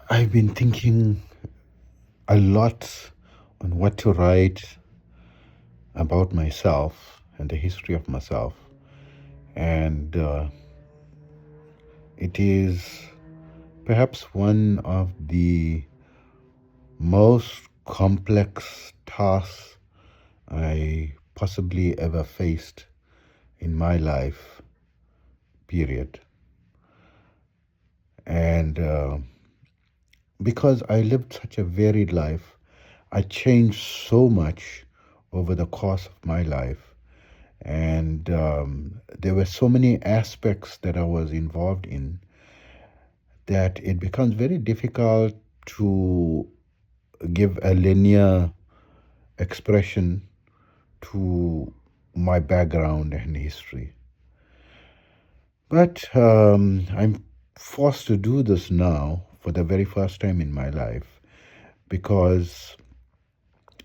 I've been thinking a lot on what to write about myself and the history of myself. And it is perhaps one of the most complex tasks I possibly ever faced in my life, period. And because I lived such a varied life, I changed so much over the course of my life. And there were so many aspects that I was involved in that it becomes very difficult to give a linear expression to my background and history. But I'm forced to do this now for the very first time in my life because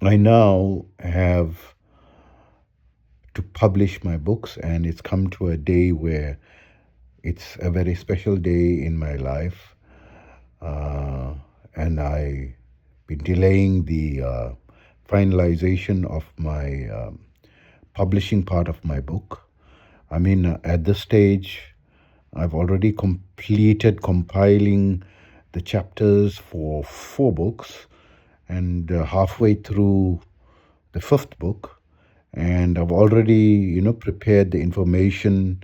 I now have to publish my books, and it's come to a day where it's a very special day in my life. And I've been delaying the finalization of my publishing part of my book. I mean, at this stage, I've already completed compiling the chapters for 4 books, and halfway through the 5th book, and I've already, prepared the information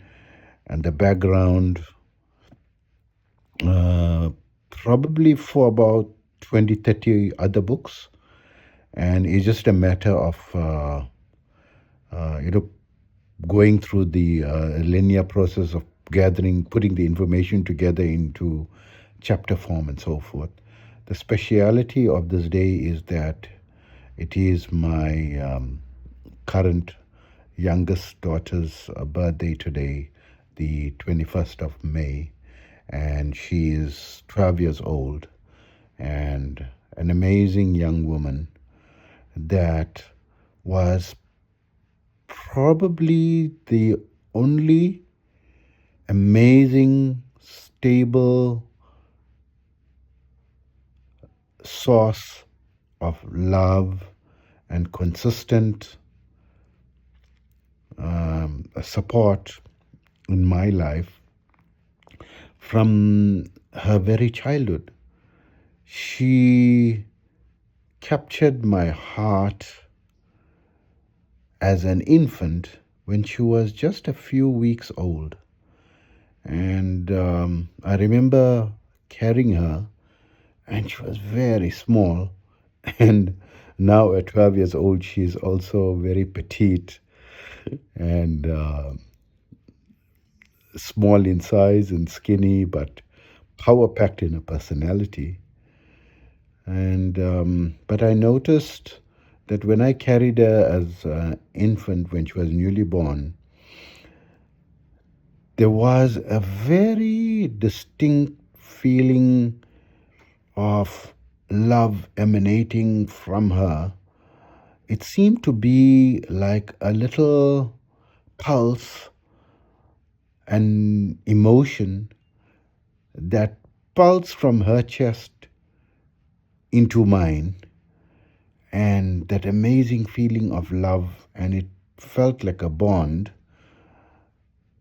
and the background, uh, probably for about 20, 30 other books. And it's just a matter of, uh, you know, going through the linear process of gathering, putting the information together into chapter form and so forth. The speciality of this day is that it is my current youngest daughter's birthday today, the 21st of May, and she is 12 years old and an amazing young woman that was probably the only amazing, stable source of love and consistent support in my life from her very childhood. She captured my heart as an infant when she was just a few weeks old. And I remember carrying her, and she was very small. And now at 12 years old, she's also very petite and small in size and skinny, but power packed in her personality. And but I noticed that when I carried her as an infant when she was newly born, there was a very distinct feeling of love emanating from her. It seemed to be like a little pulse and emotion that pulsed from her chest into mine, and that amazing feeling of love, and it felt like a bond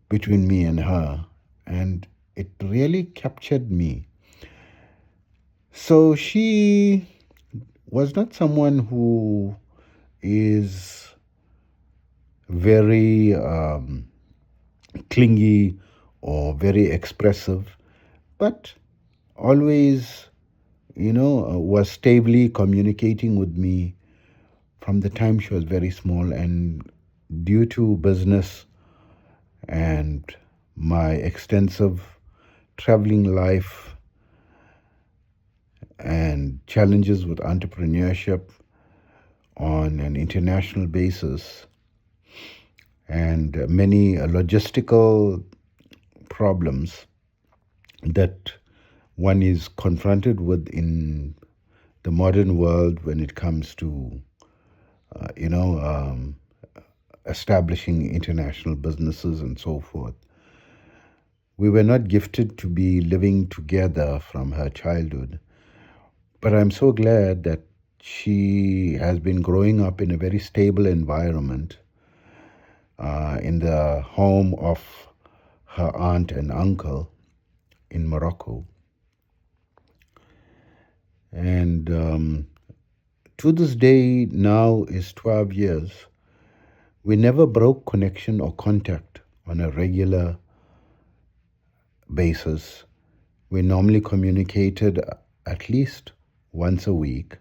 between me and her, and it really captured me. So she was not someone who is very clingy or very expressive, but always, was stably communicating with me from the time she was very small. And due to business and my extensive traveling life and challenges with entrepreneurship on an international basis, and many logistical problems that one is confronted with in the modern world when it comes to, uh, you know, um, establishing international businesses and so forth. We were not gifted to be living together from her childhood, But I'm so glad that she has been growing up in a very stable environment in the home of her aunt and uncle in Morocco. And to this day, now is 12 years, we never broke connection or contact on a regular basis. We normally communicated at least once a week.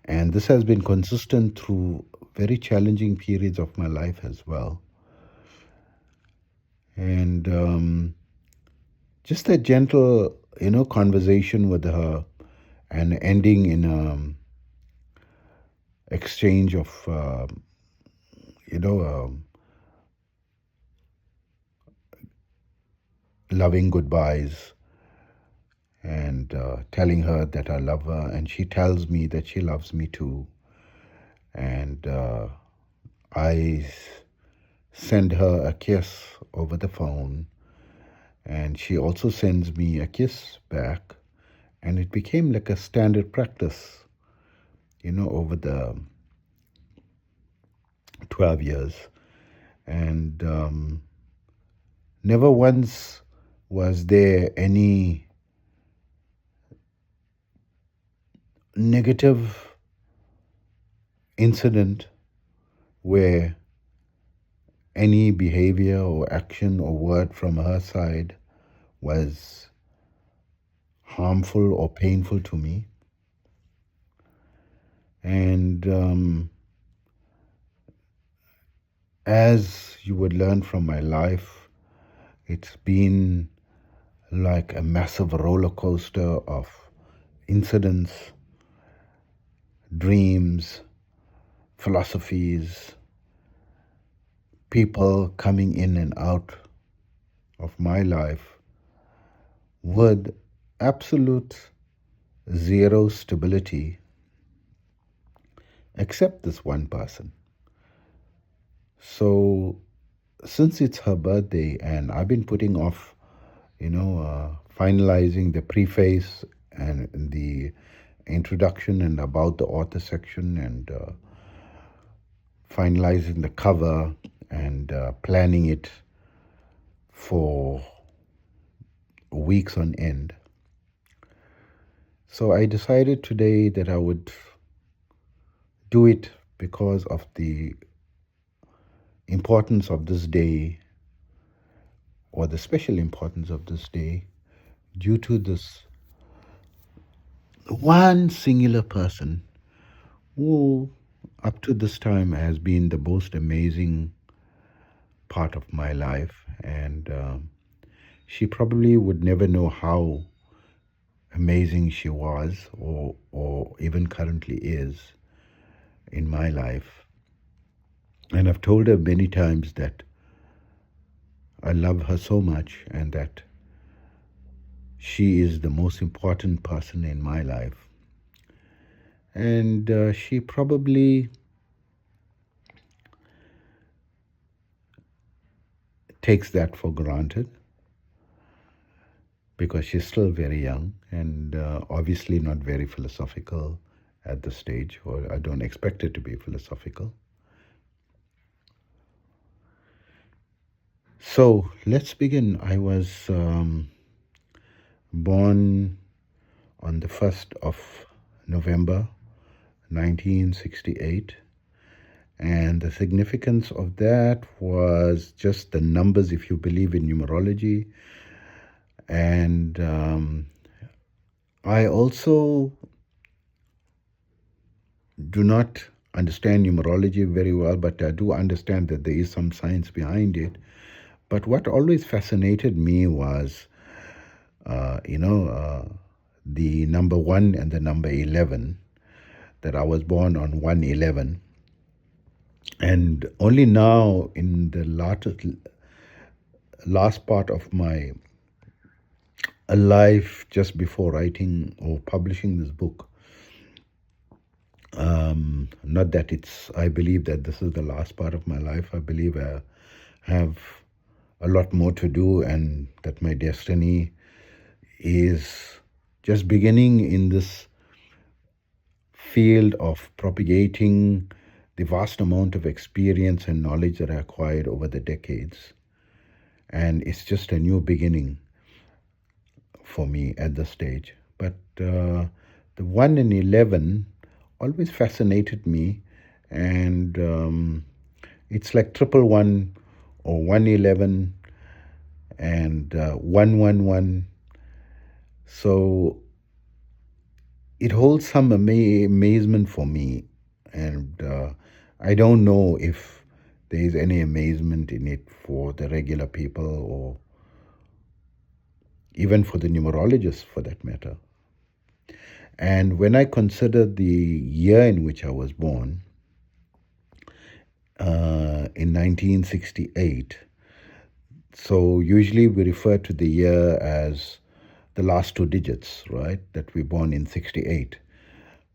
And this has been consistent through very challenging periods of my life as well. And just a gentle, conversation with her and ending in a exchange of, you know, loving goodbyes and telling her that I love her, and she tells me that she loves me too. And I send her a kiss over the phone, and she also sends me a kiss back. And it became like a standard practice, over the 12 years. And never once was there any negative incident where any behavior or action or word from her side was harmful or painful to me. And as you would learn from my life, it's been like a massive roller coaster of incidents, dreams, philosophies, people coming in and out of my life with absolute zero stability, except this one person. So, since it's her birthday, and I've been putting off, finalizing the preface and the introduction and about the author section, and finalizing the cover and planning it for weeks on end. So I decided today that I would do it because of the importance of this day, or the special importance of this day, due to this one singular person who, up to this time, has been the most amazing part of my life. And she probably would never know how amazing she was, or even currently is in my life. And I've told her many times that I love her so much, and that she is the most important person in my life. And she probably takes that for granted, because she's still very young and obviously not very philosophical at this stage, or I don't expect her to be philosophical. So let's begin. I was born on the 1st of November 1968. And the significance of that was just the numbers, if you believe in numerology. And I also do not understand numerology very well, but I do understand that there is some science behind it. But what always fascinated me was, the number 1 and the number 11, that I was born on 1/11. And only now, in the last part of my life, just before writing or publishing this book, not that I believe that this is the last part of my life. I believe I have a lot more to do, and that my destiny is just beginning in this field of propagating the vast amount of experience and knowledge that I acquired over the decades. And it's just a new beginning for me at this stage. But the 1 in 11 always fascinated me, and it's like triple one or 111 and 111. So it holds some amazement for me, and I don't know if there is any amazement in it for the regular people or even for the numerologists for that matter. And when I consider the year in which I was born, in 1968, so usually we refer to the year as the last two digits, right? That we're born in 68.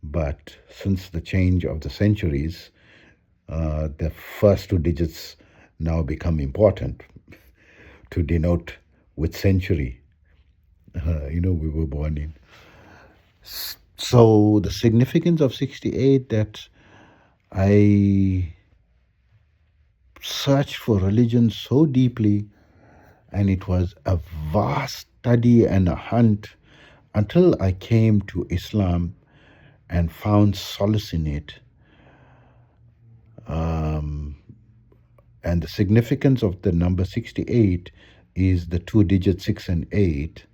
But since the change of the centuries, the first two digits now become important to denote which century, we were born in. So the significance of 68, that I searched for religion so deeply, and it was a vast study and a hunt until I came to Islam and found solace in it. And the significance of the number 68 is the two digits 6 and 8,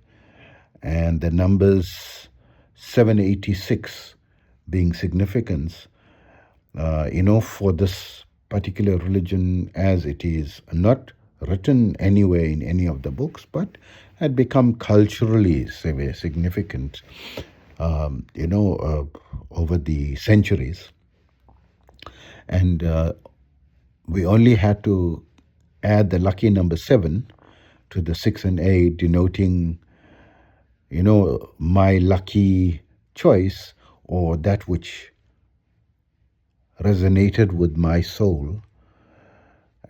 and the numbers 786 being significance, for this particular religion, as it is not written anywhere in any of the books, but had become culturally significant, over the centuries. And we only had to add the lucky number 7 to the 6 and 8, denoting, my lucky choice, or that which resonated with my soul.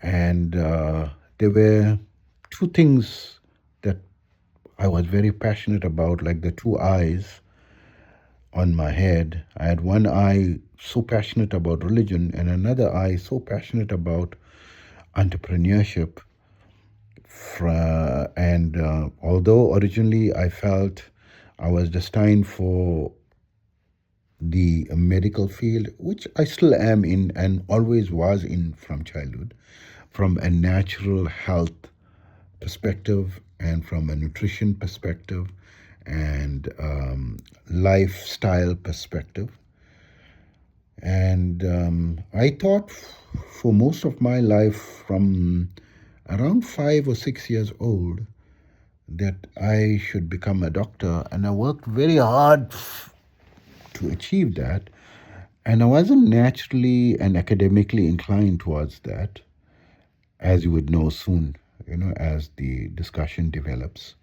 And there were two things that I was very passionate about, like the two eyes on my head. I had one eye so passionate about religion, and another eye so passionate about entrepreneurship. And although originally I felt I was destined for the medical field, which I still am in and always was in from childhood, from a natural health perspective and from a nutrition perspective and lifestyle perspective. And I thought for most of my life, from around 5 or 6 years old, that I should become a doctor. And I worked very hard to achieve that. And I wasn't naturally and academically inclined towards that, as you would know soon, as the discussion develops.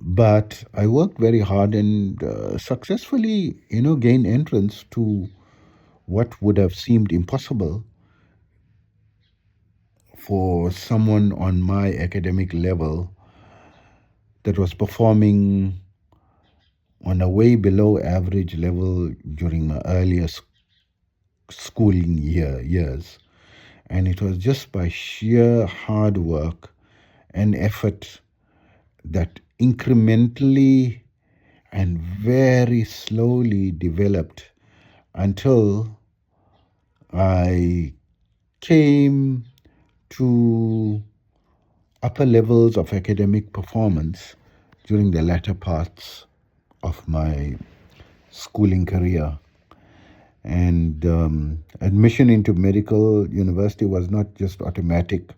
But I worked very hard and successfully, gained entrance to what would have seemed impossible for someone on my academic level that was performing on a way below average level during my earlier schooling years. And it was just by sheer hard work and effort that incrementally and very slowly developed until I came to upper levels of academic performance during the latter parts of my schooling career. And admission into medical university was not just automatic.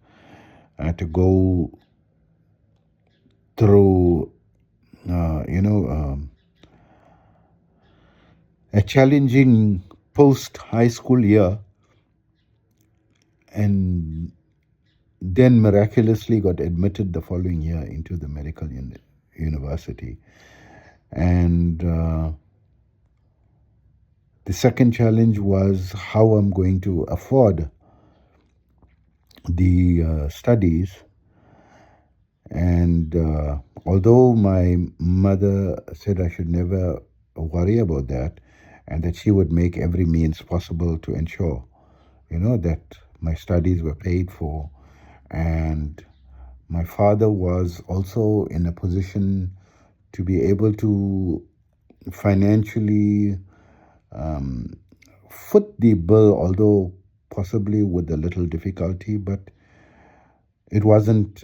I had to go through, a challenging post-high school year, and then miraculously got admitted the following year into the medical university. And the second challenge was how I'm going to afford the studies. And And although my mother said I should never worry about that, and that she would make every means possible to ensure, that my studies were paid for, and my father was also in a position to be able to financially foot the bill, although possibly with a little difficulty, but it wasn't,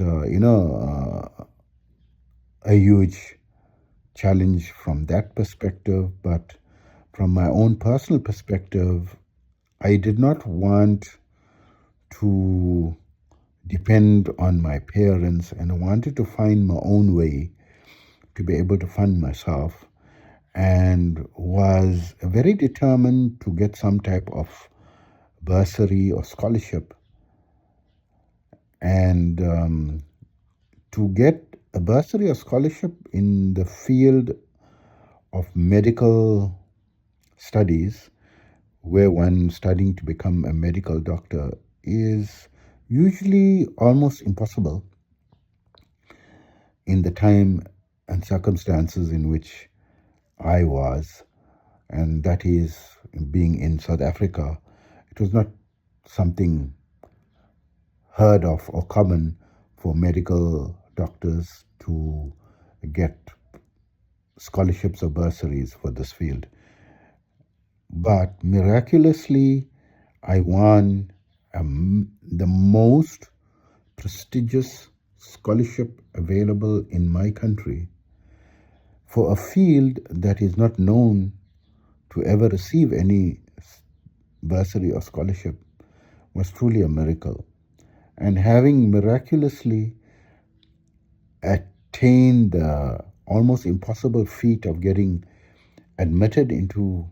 a huge challenge from that perspective. But from my own personal perspective, I did not want to depend on my parents, and I wanted to find my own way to be able to fund myself, and was very determined to get some type of bursary or scholarship. And to get a bursary or scholarship in the field of medical studies, where one studying to become a medical doctor, is usually almost impossible in the time and circumstances in which I was, and that is being in South Africa. It was not something heard of or common for medical doctors to get scholarships or bursaries for this field. But miraculously, I won the most prestigious scholarship available in my country for a field that is not known to ever receive any bursary or scholarship. Was truly a miracle. And having miraculously attained the almost impossible feat of getting admitted into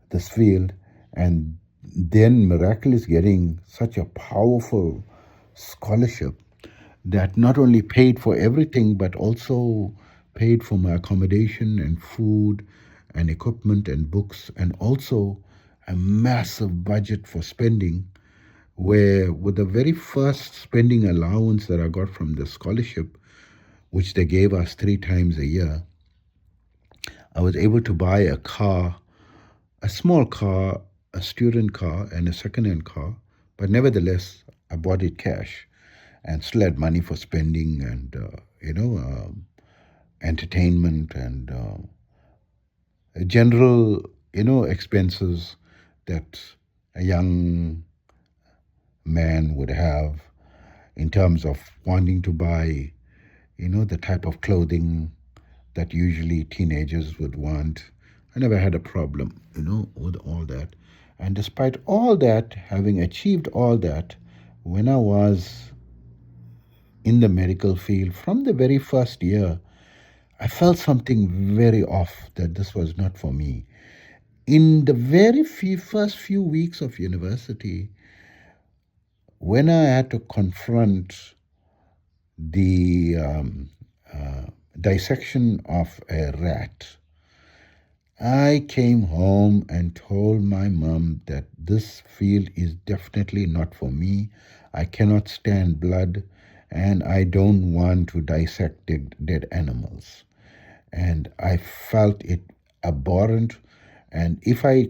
this field, and then miraculously getting such a powerful scholarship that not only paid for everything but also paid for my accommodation and food and equipment and books, and also a massive budget for spending, where with the very first spending allowance that I got from the scholarship, which they gave us 3 times a year, I was able to buy a car, a small car, a student car, and a second-hand car. But nevertheless, I bought it cash and still had money for spending and, entertainment and general, expenses that a young man would have in terms of wanting to buy, the type of clothing that usually teenagers would want. I never had a problem, with all that. And despite all that, having achieved all that, when I was in the medical field from the very first year, I felt something very off, that this was not for me. In the very first few weeks of university, when I had to confront the dissection of a rat, I came home and told my mom that this field is definitely not for me. I cannot stand blood, and I don't want to dissect dead animals. And I felt it abhorrent. And if I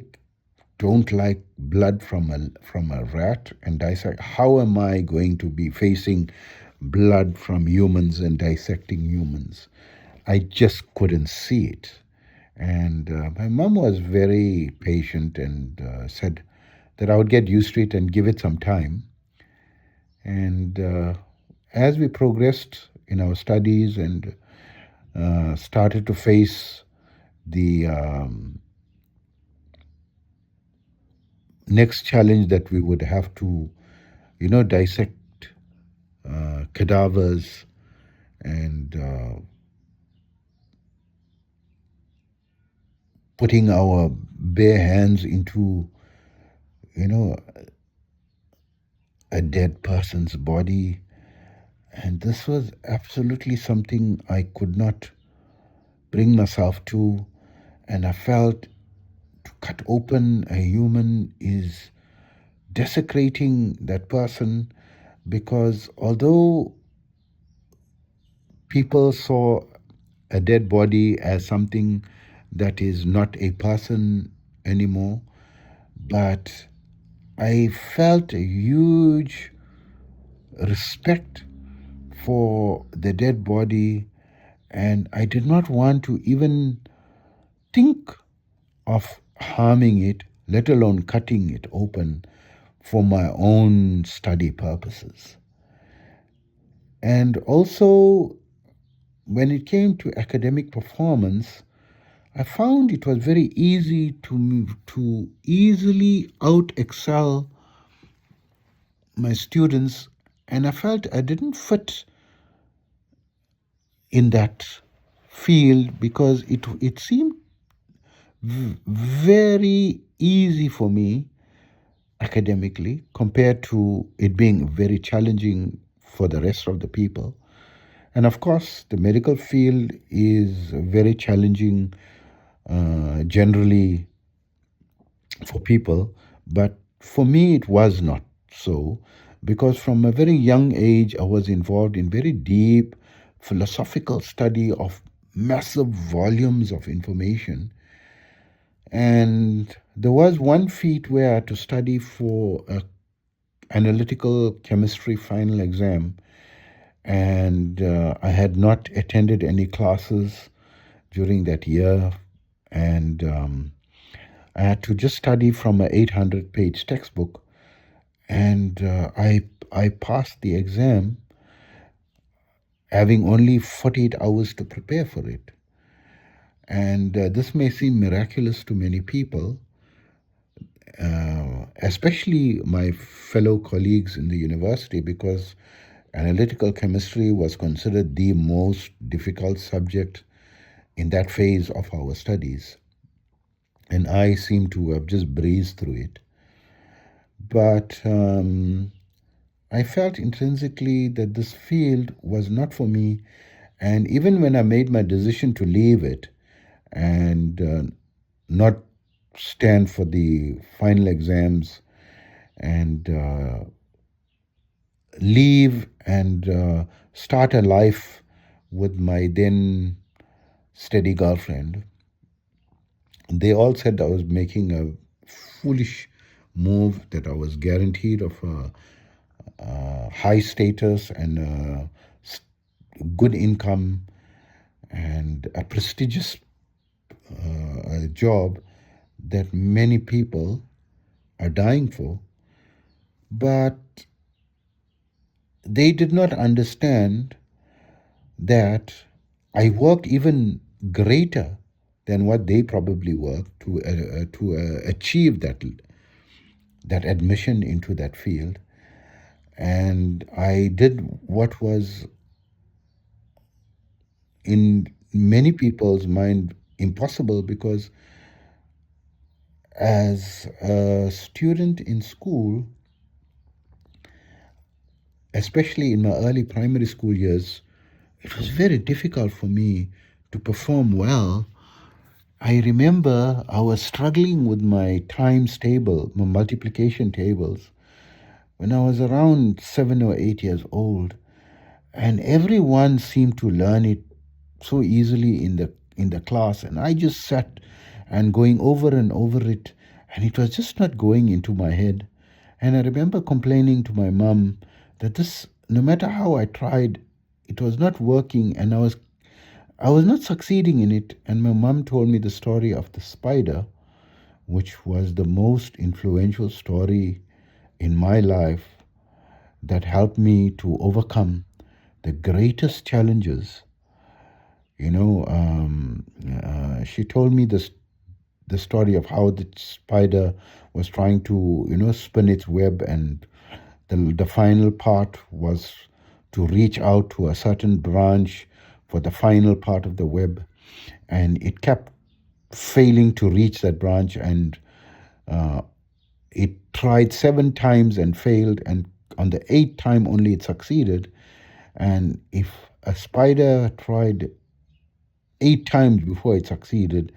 don't like blood from a rat and dissect, how am I going to be facing blood from humans and dissecting humans? I just couldn't see it. And my mom was very patient and said that I would get used to it and give it some time. And as we progressed in our studies and started to face the next challenge, that we would have to, dissect cadavers and putting our bare hands into, a dead person's body. And this was absolutely something I could not bring myself to. And I felt to cut open a human is desecrating that person, because although people saw a dead body as something that is not a person anymore, but I felt a huge respect for the dead body, and I did not want to even think of harming it, let alone cutting it open for my own study purposes. And also, when it came to academic performance, I found it was very easy to easily out excel my students, and I felt I didn't fit in that field because it seemed very easy for me academically compared to it being very challenging for the rest of the people. And of course, the medical field is very challenging generally for people, but for me it was not so, because from a very young age I was involved in very deep philosophical study of massive volumes of information. And there was one feat where I had to study for a analytical chemistry final exam, and I had not attended any classes during that year, and I had to just study from an 800-page textbook, and I passed the exam having only 48 hours to prepare for it. And this may seem miraculous to many people, especially my fellow colleagues in the university, because analytical chemistry was considered the most difficult subject in that phase of our studies. And I seem to have just breezed through it. But I felt intrinsically that this field was not for me. And even when I made my decision to leave it and not stand for the final exams and leave and start a life with my then steady girlfriend, they all said I was making a foolish move, that I was guaranteed of a high status and a good income and a prestigious job that many people are dying for. But they did not understand that I worked even greater than what they probably worked to achieve that admission into that field. And I did what was in many people's mind impossible, because as a student in school, especially in my early primary school years, it was very difficult for me to perform well. I remember I was struggling with my times table, my multiplication tables, when I was around 7 or 8 years old, and everyone seemed to learn it so easily in the class, and I just sat and going over and over it, and it was just not going into my head. And I remember complaining to my mom that this, no matter how I tried, it was not working, and I was not succeeding in it. And my mom told me the story of the spider, which was the most influential story in my life that helped me to overcome the greatest challenges. She told me the story of how the spider was trying to, spin its web, and the final part was to reach out to a certain branch for the final part of the web, and it kept failing to reach that branch, and it tried 7 times and failed, and on the 8th time only it succeeded. And if a spider tried 8 times before it succeeded,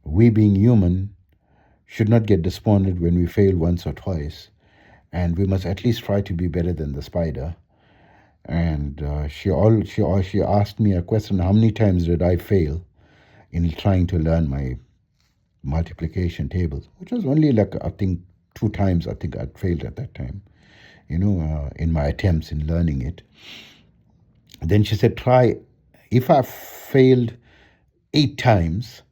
we being human should not get despondent when we fail once or twice, and we must at least try to be better than the spider. And she asked me a question: how many times did I fail in trying to learn my multiplication tables? Which was only like, I think, 2 times. I think I'd failed at that time, in my attempts in learning it. Then she said, try. If I failed 8 times,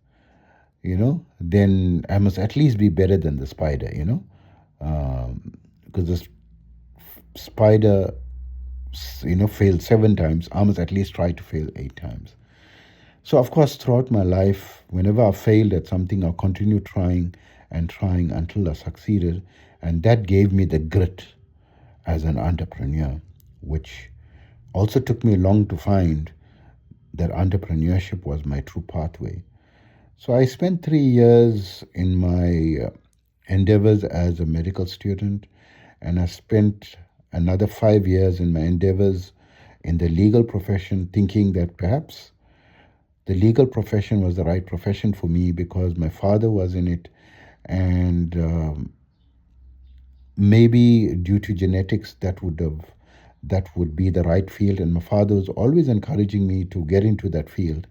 then I must at least be better than the spider, because the spider, failed 7 times. I must at least try to fail 8 times. So, of course, throughout my life, whenever I failed at something, I continued trying and trying until I succeeded. And that gave me the grit as an entrepreneur, which also took me long to find that entrepreneurship was my true pathway. So I spent 3 years in my endeavors as a medical student, and I spent another 5 years in my endeavors in the legal profession, thinking that perhaps the legal profession was the right profession for me because my father was in it, and maybe due to genetics that would be the right field. And my father was always encouraging me to get into that field.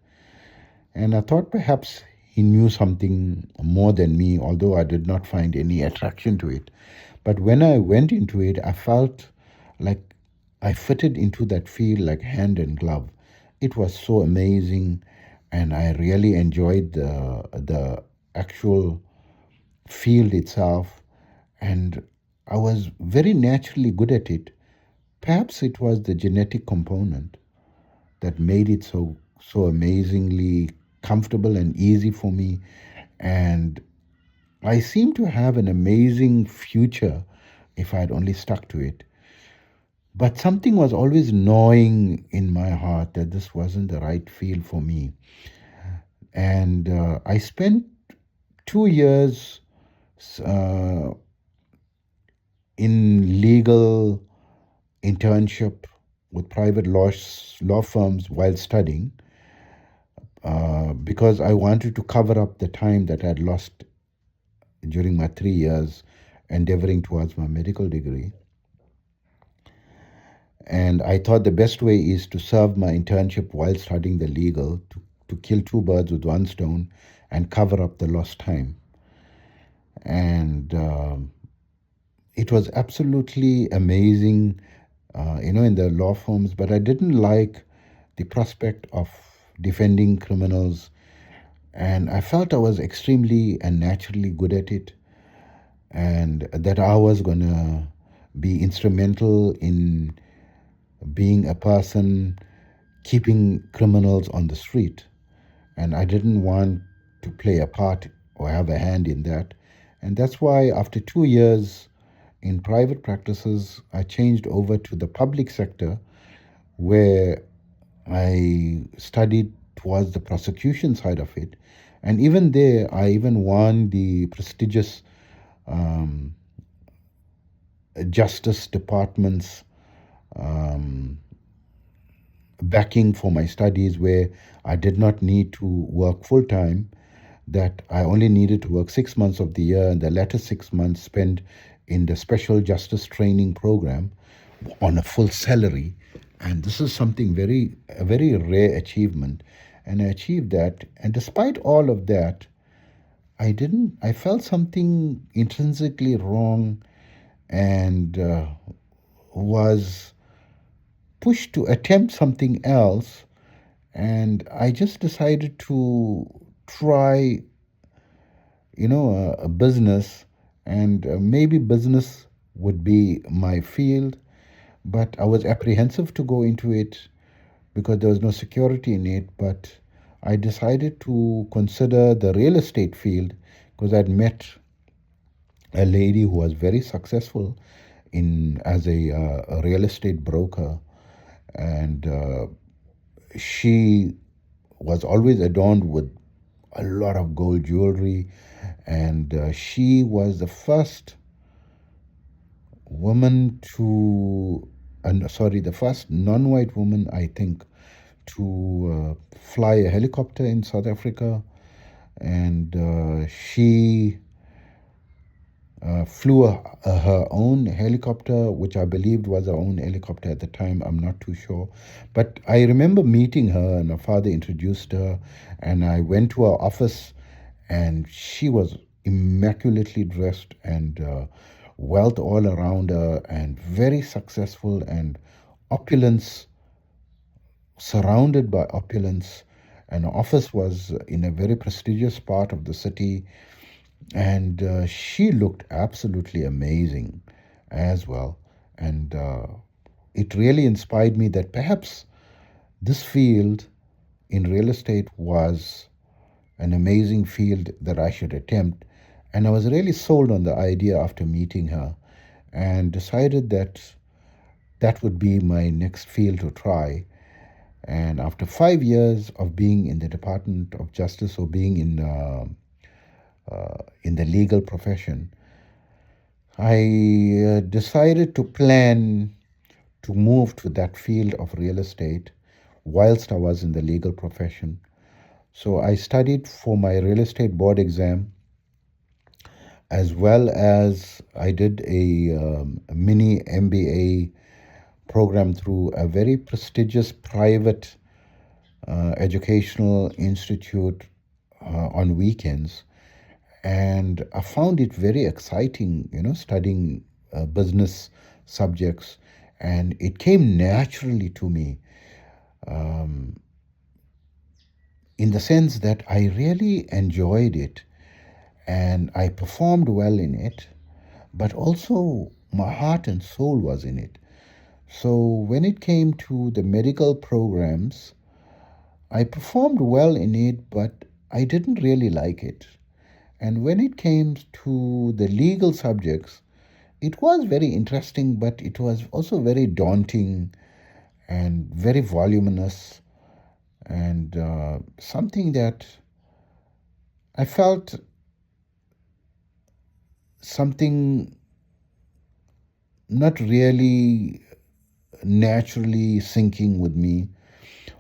And I thought perhaps he knew something more than me, although I did not find any attraction to it. But when I went into it, I felt like I fitted into that field like hand and glove. It was so amazing, and I really enjoyed the actual field itself, and I was very naturally good at it. Perhaps it was the genetic component that made it so amazingly comfortable and easy for me. And I seem to have an amazing future if I had only stuck to it. But something was always gnawing in my heart that this wasn't the right field for me. And I spent 2 years uh, in legal internship with private law firms while studying, because I wanted to cover up the time that I'd lost during my 3 years endeavoring towards my medical degree. And I thought the best way is to serve my internship while studying the legal, to kill two birds with one stone and cover up the lost time. And it was absolutely amazing, in the law firms, but I didn't like the prospect of defending criminals. And I felt I was extremely and naturally good at it, and that I was going to be instrumental in being a person keeping criminals on the street. And I didn't want to play a part or have a hand in that. And that's why, after 2 years in private practices, I changed over to the public sector, where I studied towards the prosecution side of it. And even there, I even won the prestigious um, Justice Department's um, backing for my studies, where I did not need to work full time, that I only needed to work 6 months of the year, and the latter 6 months spent in the special justice training program on a full salary. And this is something a very rare achievement. And I achieved that. And despite all of that, I felt something intrinsically wrong, and was pushed to attempt something else. And I just decided to try, a business, and maybe business would be my field. But I was apprehensive to go into it because there was no security in it. But I decided to consider the real estate field, because I'd met a lady who was very successful in as a real estate broker, and she was always adorned with a lot of gold jewelry, and she was the first woman to, sorry, the first non-white woman, I think, to fly a helicopter in South Africa. And she flew her own helicopter, which I believed was her own helicopter at the time. I'm not too sure. But I remember meeting her, and her father introduced her, and I went to her office, and she was immaculately dressed and wealth all around her, and very successful, and opulence, surrounded by opulence. And her office was in a very prestigious part of the city, and she looked absolutely amazing as well. And it really inspired me that perhaps this field in real estate was an amazing field that I should attempt. And I was really sold on the idea after meeting her, and decided that that would be my next field to try. And after 5 years of being in the Department of Justice, or being in the legal profession, I decided to plan to move to that field of real estate whilst I was in the legal profession. So I studied for my real estate board exam, as well as I did a mini MBA program through a very prestigious private educational institute on weekends. And I found it very exciting, studying business subjects, and it came naturally to me, in the sense that I really enjoyed it and I performed well in it, but also my heart and soul was in it. So when it came to the medical programs, I performed well in it, but I didn't really like it. And when it came to the legal subjects, it was very interesting, but it was also very daunting and very voluminous, and something that I felt something not really naturally sinking with me.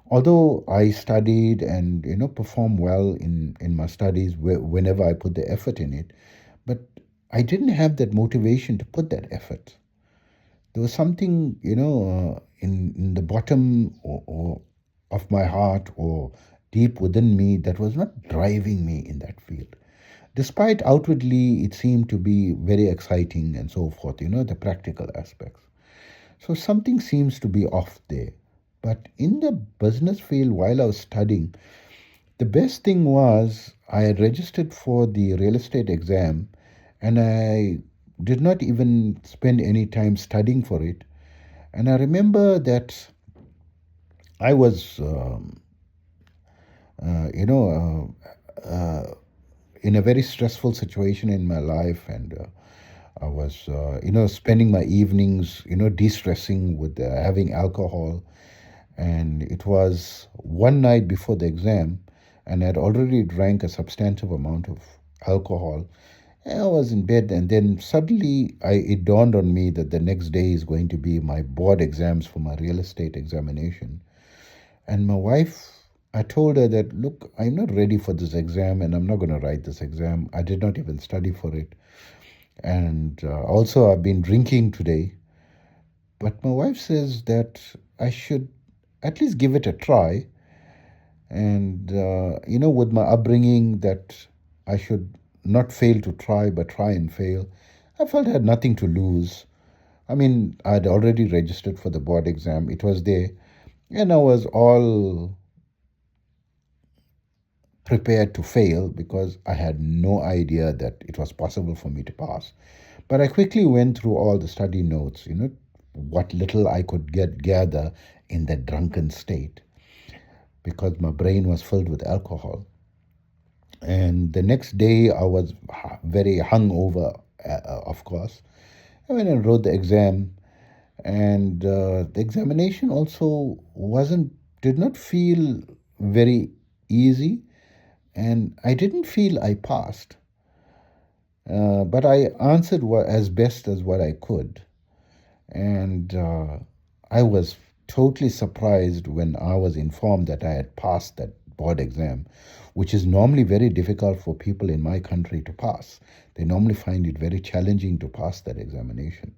Although I studied and performed well in my studies whenever I put the effort in it, but I didn't have that motivation to put that effort. There was something in the bottom or of my heart, or deep within me, that was not driving me in that field, despite outwardly it seemed to be very exciting and so forth, the practical aspects. So something seems to be off there. But in the business field, while I was studying, the best thing was I had registered for the real estate exam, and I did not even spend any time studying for it. And I remember that I was, uh, you know, in a very stressful situation in my life, and I was, spending my evenings, de-stressing with having alcohol. And it was one night before the exam, and I'd already drank a substantive amount of alcohol. And I was in bed, and then suddenly it dawned on me that the next day is going to be my board exams for my real estate examination. And my wife, I told her that, look, I'm not ready for this exam, and I'm not going to write this exam. I did not even study for it. And also, I've been drinking today. But my wife says that I should at least give it a try. And, with my upbringing, that I should not fail to try, but try and fail. I felt I had nothing to lose. I mean, I'd already registered for the board exam, it was there, and I was all prepared to fail because I had no idea that it was possible for me to pass. But I quickly went through all the study notes, what little I could gather in that drunken state, because my brain was filled with alcohol. And the next day, I was very hungover, of course. I went and wrote the exam, and the examination also did not feel very easy, and I didn't feel I passed. But I answered as best as what I could. And I was totally surprised when I was informed that I had passed that board exam, which is normally very difficult for people in my country to pass. They normally find it very challenging to pass that examination.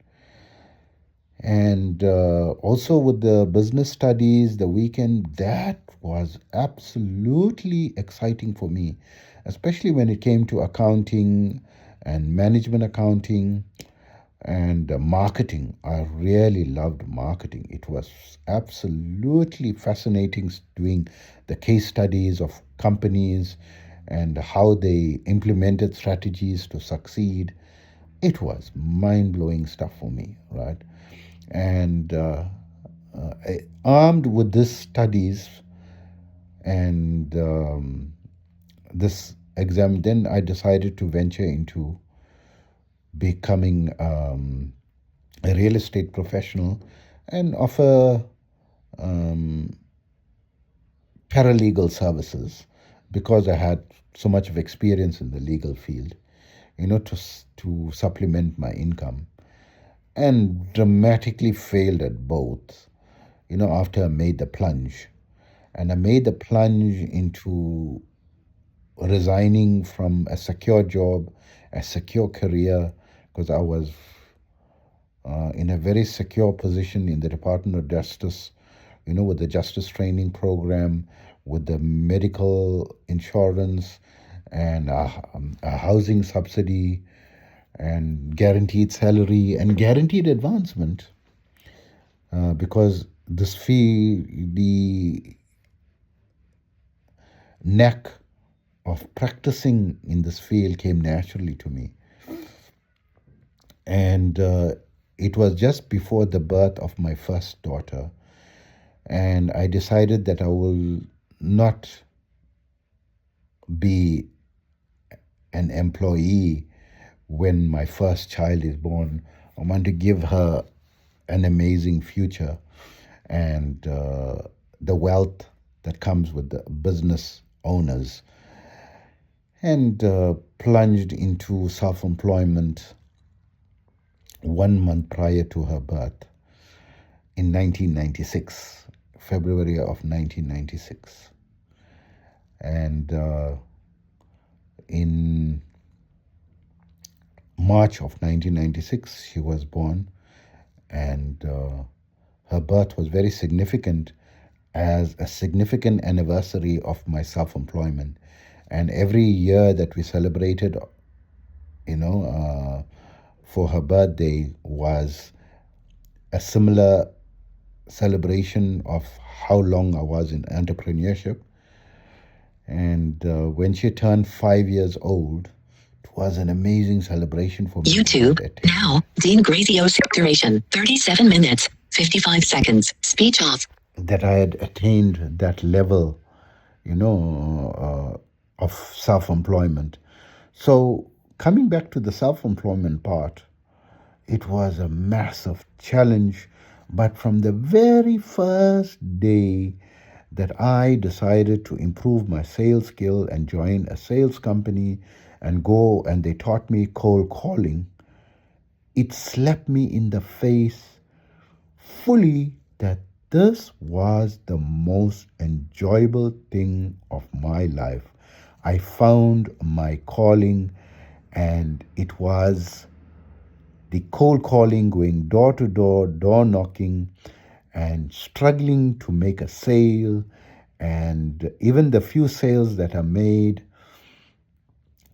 And also with the business studies, the weekend, that was absolutely exciting for me, especially when it came to accounting and management accounting and marketing. I really loved marketing. It was absolutely fascinating doing the case studies of companies and how they implemented strategies to succeed. It was mind-blowing stuff for me, right? And armed with these studies and this exam, then I decided to venture into becoming a real estate professional and offer um, paralegal services because I had so much of experience in the legal field, to supplement my income, and dramatically failed at both, after I made the plunge. And I made the plunge into resigning from a secure job, a secure career, because I was in a very secure position in the Department of Justice, with the Justice Training Program, with the medical insurance, and a housing subsidy, and guaranteed salary, and guaranteed advancement. Because the knack of practicing in this field came naturally to me. And it was just before the birth of my first daughter. And I decided that I will not be an employee when my first child is born. I want to give her an amazing future and the wealth that comes with the business owners. And plunged into self-employment 1 month prior to her birth in 1996, February of 1996. And in March of 1996, she was born, and her birth was very significant as a significant anniversary of my self-employment. And every year that we celebrated, for her birthday was a similar celebration of how long I was in entrepreneurship. And when she turned 5 years old, it was an amazing celebration for me. YouTube, now, Dean Grazio's duration, 37 minutes, 55 seconds, speech off. That I had attained that level, of self-employment. So coming back to the self-employment part, it was a massive challenge. But from the very first day that I decided to improve my sales skill and join a sales company and they taught me cold calling, it slapped me in the face fully that this was the most enjoyable thing of my life. I found my calling, and it was the cold calling, going door to door, door knocking, and struggling to make a sale. And even the few sales that are made,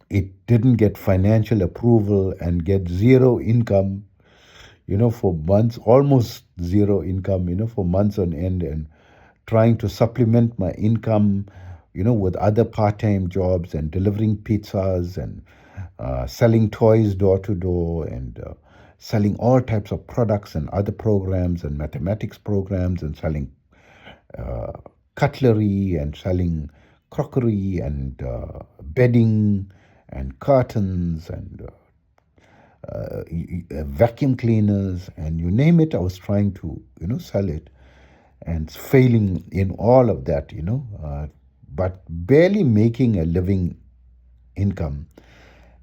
it didn't get financial approval and get zero income, for months, almost zero income, for months on end, and trying to supplement my income, with other part-time jobs and delivering pizzas and selling toys door to door and selling all types of products and other programs and mathematics programs and selling cutlery and selling crockery and bedding and curtains and vacuum cleaners, and you name it. I was trying to sell it and failing in all of that, but barely making a living income.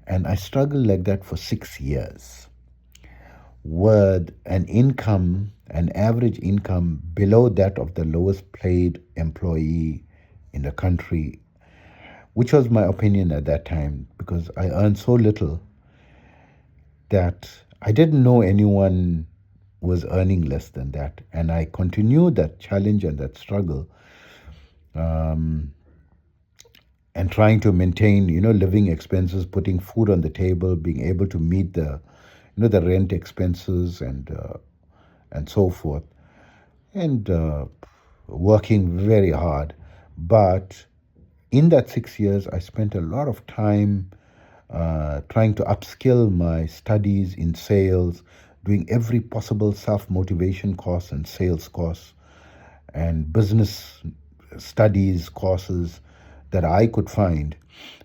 And I struggled like that for 6 years with an average income below that of the lowest paid employee in the country, which was my opinion at that time because I earned so little that I didn't know anyone was earning less than that. And I continued that challenge and that struggle, um, and trying to maintain, living expenses, putting food on the table, being able to meet the rent expenses and so forth, and working very hard. But in that 6 years, I spent a lot of time trying to upskill my studies in sales, doing every possible self motivation course and sales course and business studies courses that I could find.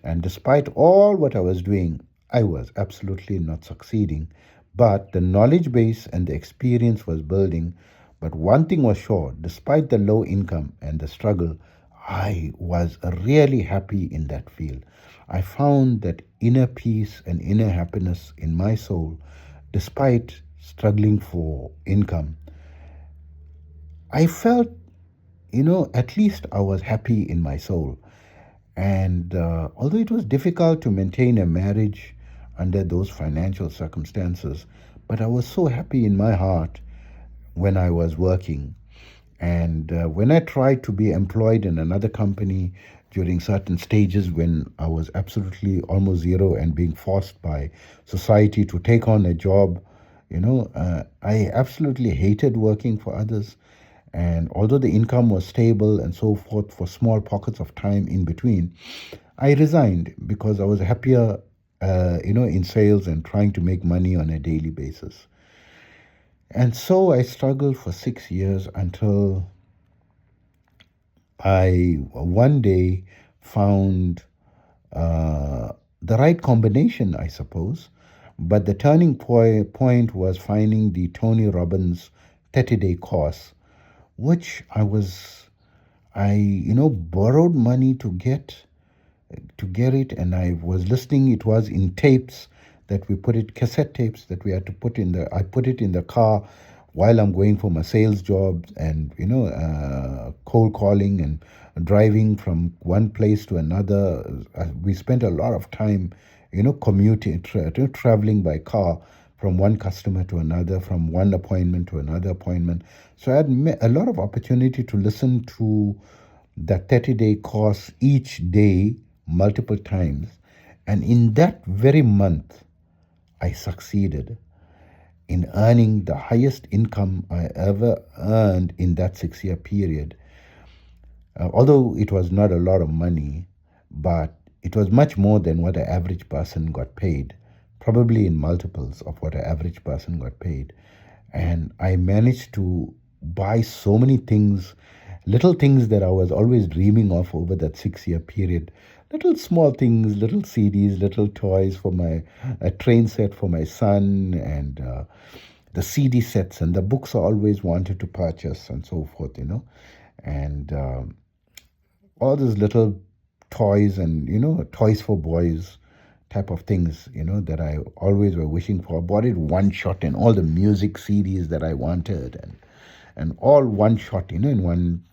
And despite all what I was doing, I was absolutely not succeeding. But the knowledge base and the experience was building. But one thing was sure, despite the low income and the struggle, I was really happy in that field. I found that inner peace and inner happiness in my soul, despite struggling for income. I felt, at least I was happy in my soul. And although it was difficult to maintain a marriage under those financial circumstances, but I was so happy in my heart when I was working. And when I tried to be employed in another company during certain stages when I was absolutely almost zero and being forced by society to take on a job, I absolutely hated working for others. And although the income was stable and so forth for small pockets of time in between, I resigned because I was happier, in sales and trying to make money on a daily basis. And so I struggled for 6 years until I one day found the right combination, I suppose. But the turning point was finding the Tony Robbins 30-day course, which I borrowed money to get it, and I was listening. It was in tapes that we put it, cassette tapes that we had to put in I put it in the car while I'm going for my sales job and, cold calling and driving from one place to another. We spent a lot of time, commuting, traveling by car from one customer to another, from one appointment to another appointment. So I had a lot of opportunity to listen to that 30-day course each day, multiple times. And in that very month, I succeeded in earning the highest income I ever earned in that 6 year period. Although it was not a lot of money, but it was much more than what an average person got paid, probably in multiples of what an average person got paid. And I managed to buy so many things, little things that I was always dreaming of over that 6 year period. Little small things, little CDs, little toys for a train set for my son, and the CD sets and the books I always wanted to purchase, and so forth. And all these little toys and, toys for boys type of things, that I always were wishing for. I bought it one shot, and all the music CDs that I wanted, and all one shot, in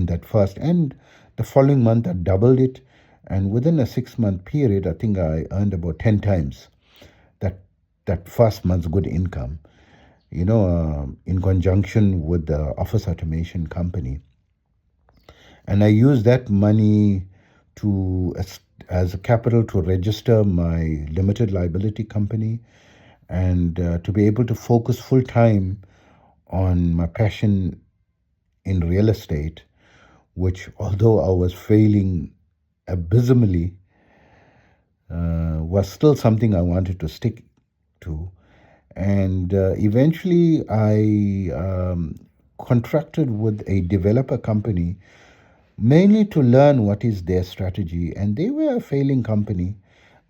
that first. And the following month I doubled it, and within a 6 month period, I think I earned about 10 times that first month's good income, in conjunction with the office automation company. And I used that money to as a capital to register my limited liability company, and to be able to focus full time on my passion in real estate, which, although I was failing abysmally, was still something I wanted to stick to. And eventually I contracted with a developer company, mainly to learn what is their strategy. And they were a failing company,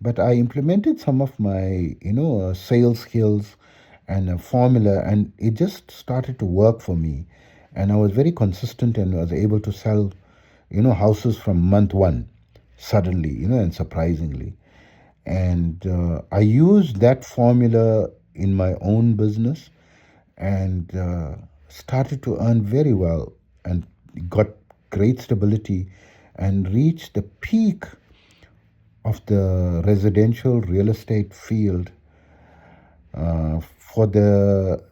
but I implemented some of my, sales skills and a formula, and it just started to work for me. And I was very consistent and was able to sell, houses from month one, suddenly, and surprisingly. And I used that formula in my own business, and started to earn very well, and got great stability and reach the peak of the residential real estate field for the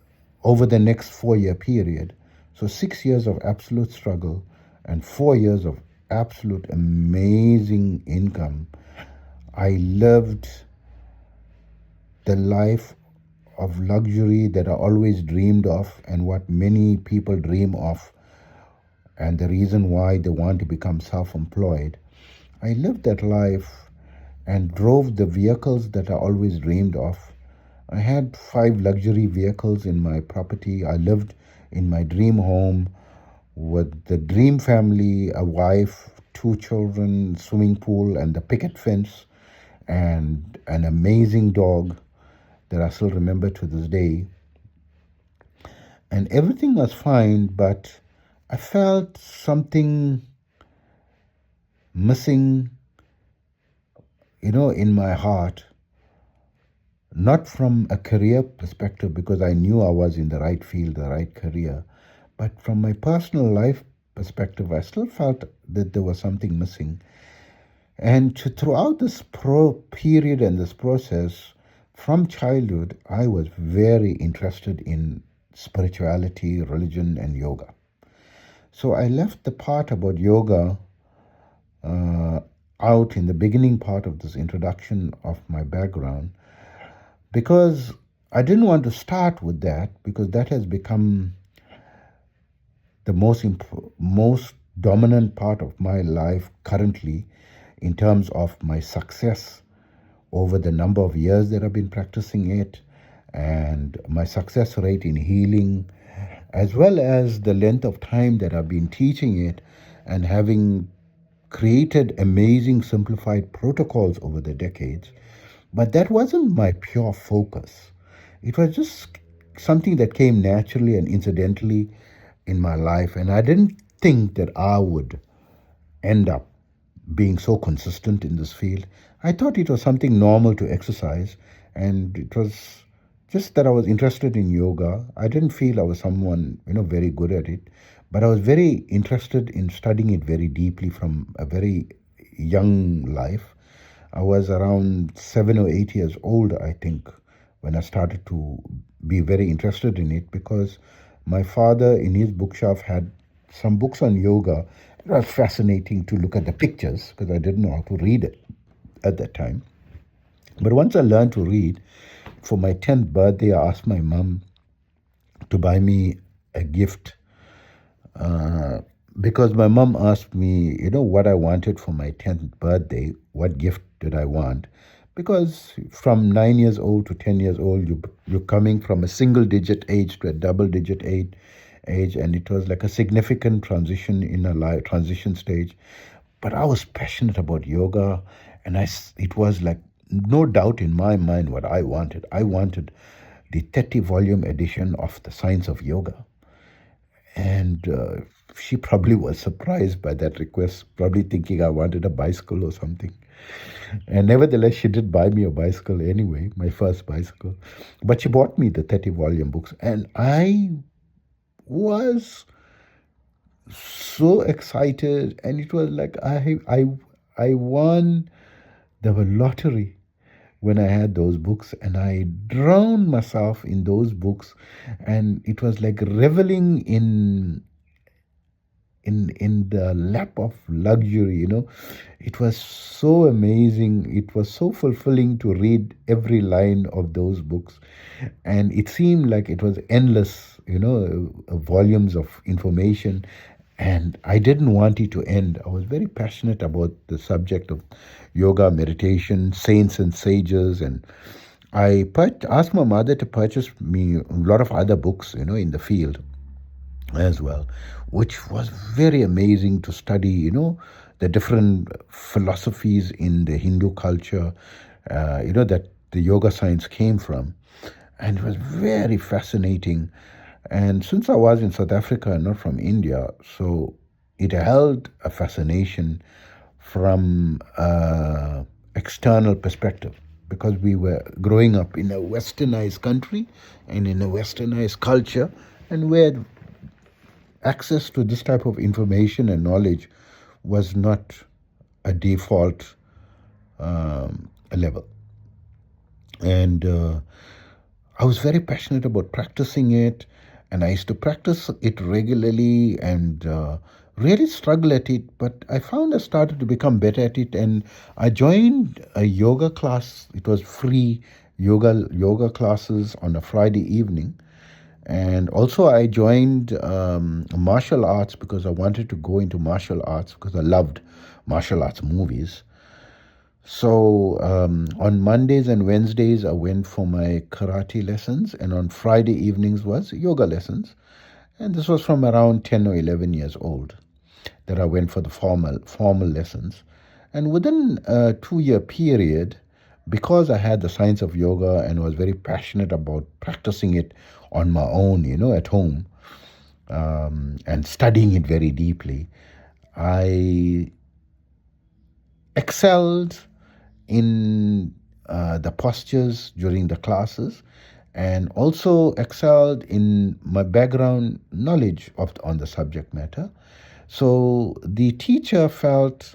over the next 4 year period. So 6 years of absolute struggle and 4 years of absolute amazing income. I lived the life of luxury that I always dreamed of and what many people dream of, and the reason why they want to become self-employed. I lived that life and drove the vehicles that I always dreamed of. I had 5 luxury vehicles in my property. I lived in my dream home with the dream family, a wife, 2 children, swimming pool, and the picket fence, and an amazing dog that I still remember to this day. And everything was fine, but I felt something missing, in my heart. Not from a career perspective, because I knew I was in the right field, the right career, but from my personal life perspective, I still felt that there was something missing. And throughout this period and this process, from childhood, I was very interested in spirituality, religion, and yoga. So I left the part about yoga out in the beginning part of this introduction of my background, because I didn't want to start with that, because that has become the most dominant part of my life currently in terms of my success over the number of years that I've been practicing it, and my success rate in healing, as well as the length of time that I've been teaching it and having created amazing simplified protocols over the decades. But that wasn't my pure focus. It was just something that came naturally and incidentally in my life. And I didn't think that I would end up being so consistent in this field. I thought it was something normal to exercise, and it was just that I was interested in yoga. I didn't feel I was someone, very good at it, but I was very interested in studying it very deeply from a very young life. I was around 7 or 8 years old, I think, when I started to be very interested in it, because my father in his bookshelf had some books on yoga. It was fascinating to look at the pictures because I didn't know how to read it at that time. But once I learned to read, for my 10th birthday, I asked my mom to buy me a gift, because my mom asked me, what I wanted for my 10th birthday, what gift did I want? Because from 9 years old to 10 years old, you're coming from a single digit age to a double digit age, and it was like a significant transition in a life transition stage. But I was passionate about yoga, and it was like no doubt in my mind what I wanted. I wanted the 30-volume edition of The Science of Yoga. And she probably was surprised by that request, probably thinking I wanted a bicycle or something. And nevertheless, she did buy me a bicycle anyway, my first bicycle. But she bought me the 30-volume books, and I was so excited, and it was like I won the lottery when I had those books, and I drowned myself in those books, and it was like reveling in the lap of luxury. It was so amazing, it was so fulfilling to read every line of those books, and it seemed like it was endless, volumes of information, and I didn't want it to end. I was very passionate about the subject of yoga, meditation, saints and sages, and I asked my mother to purchase me a lot of other books, in the field as well, which was very amazing to study, the different philosophies in the Hindu culture, that the yoga science came from. And it was very fascinating. And since I was in South Africa and not from India, so it held a fascination from external perspective, because we were growing up in a westernized country and in a westernized culture, and where access to this type of information and knowledge was not a default level. And I was very passionate about practicing it, and I used to practice it regularly and really struggle at it. But I found I started to become better at it, and I joined a yoga class. It was free yoga classes on a Friday evening, and also I joined martial arts because I wanted to go into martial arts because I loved martial arts movies. So on Mondays and Wednesdays, I went for my karate lessons, and on Friday evenings was yoga lessons. And this was from around 10 or 11 years old that I went for the formal lessons. And within a 2 year period, because I had the science of yoga and was very passionate about practicing it on my own, at home, and studying it very deeply, I excelled in the postures during the classes, and also excelled in my background knowledge on the subject matter. So the teacher felt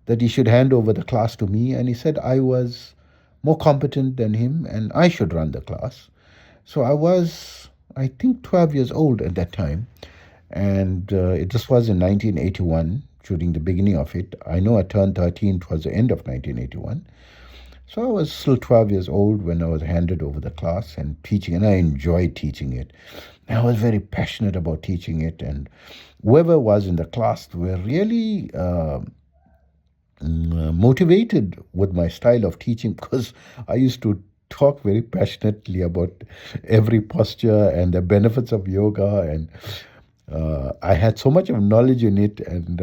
that he should hand over the class to me, and he said I was more competent than him and I should run the class. So I was, I think, 12 years old at that time, and this was in 1981, during the beginning of it. I know I turned 13 towards the end of 1981. So I was still 12 years old when I was handed over the class and teaching, and I enjoyed teaching it. I was very passionate about teaching it, and whoever was in the class were really motivated with my style of teaching because I used to talk very passionately about every posture and the benefits of yoga, and I had so much of knowledge in it, and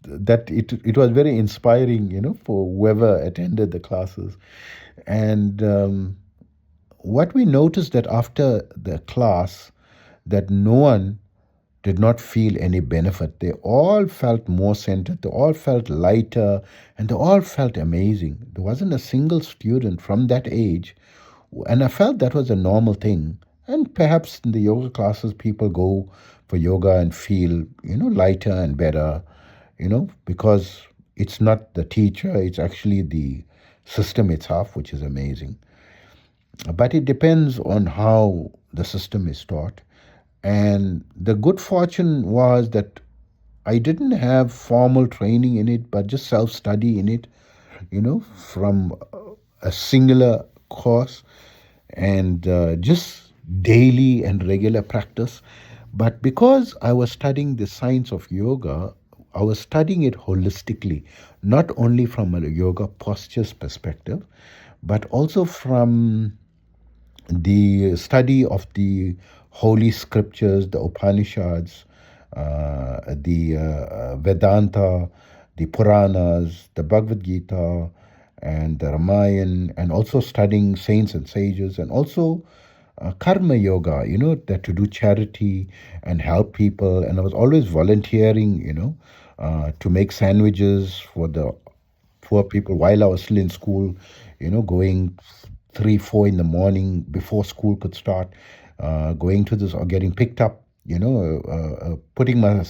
that it was very inspiring, for whoever attended the classes. And what we noticed that after the class, that no one did not feel any benefit. They all felt more centered, they all felt lighter, and they all felt amazing. There wasn't a single student from that age, and I felt that was a normal thing. And perhaps in the yoga classes, people go for yoga and feel, lighter and better, because it's not the teacher, it's actually the system itself, which is amazing. But it depends on how the system is taught. And the good fortune was that I didn't have formal training in it, but just self study in it, from a singular course, and just daily and regular practice. But because I was studying the science of yoga, I was studying it holistically, not only from a yoga postures perspective, but also from the study of the holy scriptures, the Upanishads, the Vedanta, the Puranas, the Bhagavad Gita, and the Ramayana, and also studying saints and sages, and also karma yoga, that to do charity and help people. And I was always volunteering, to make sandwiches for the poor people while I was still in school, going 3, 4 in the morning before school could start, going to this or getting picked up, putting my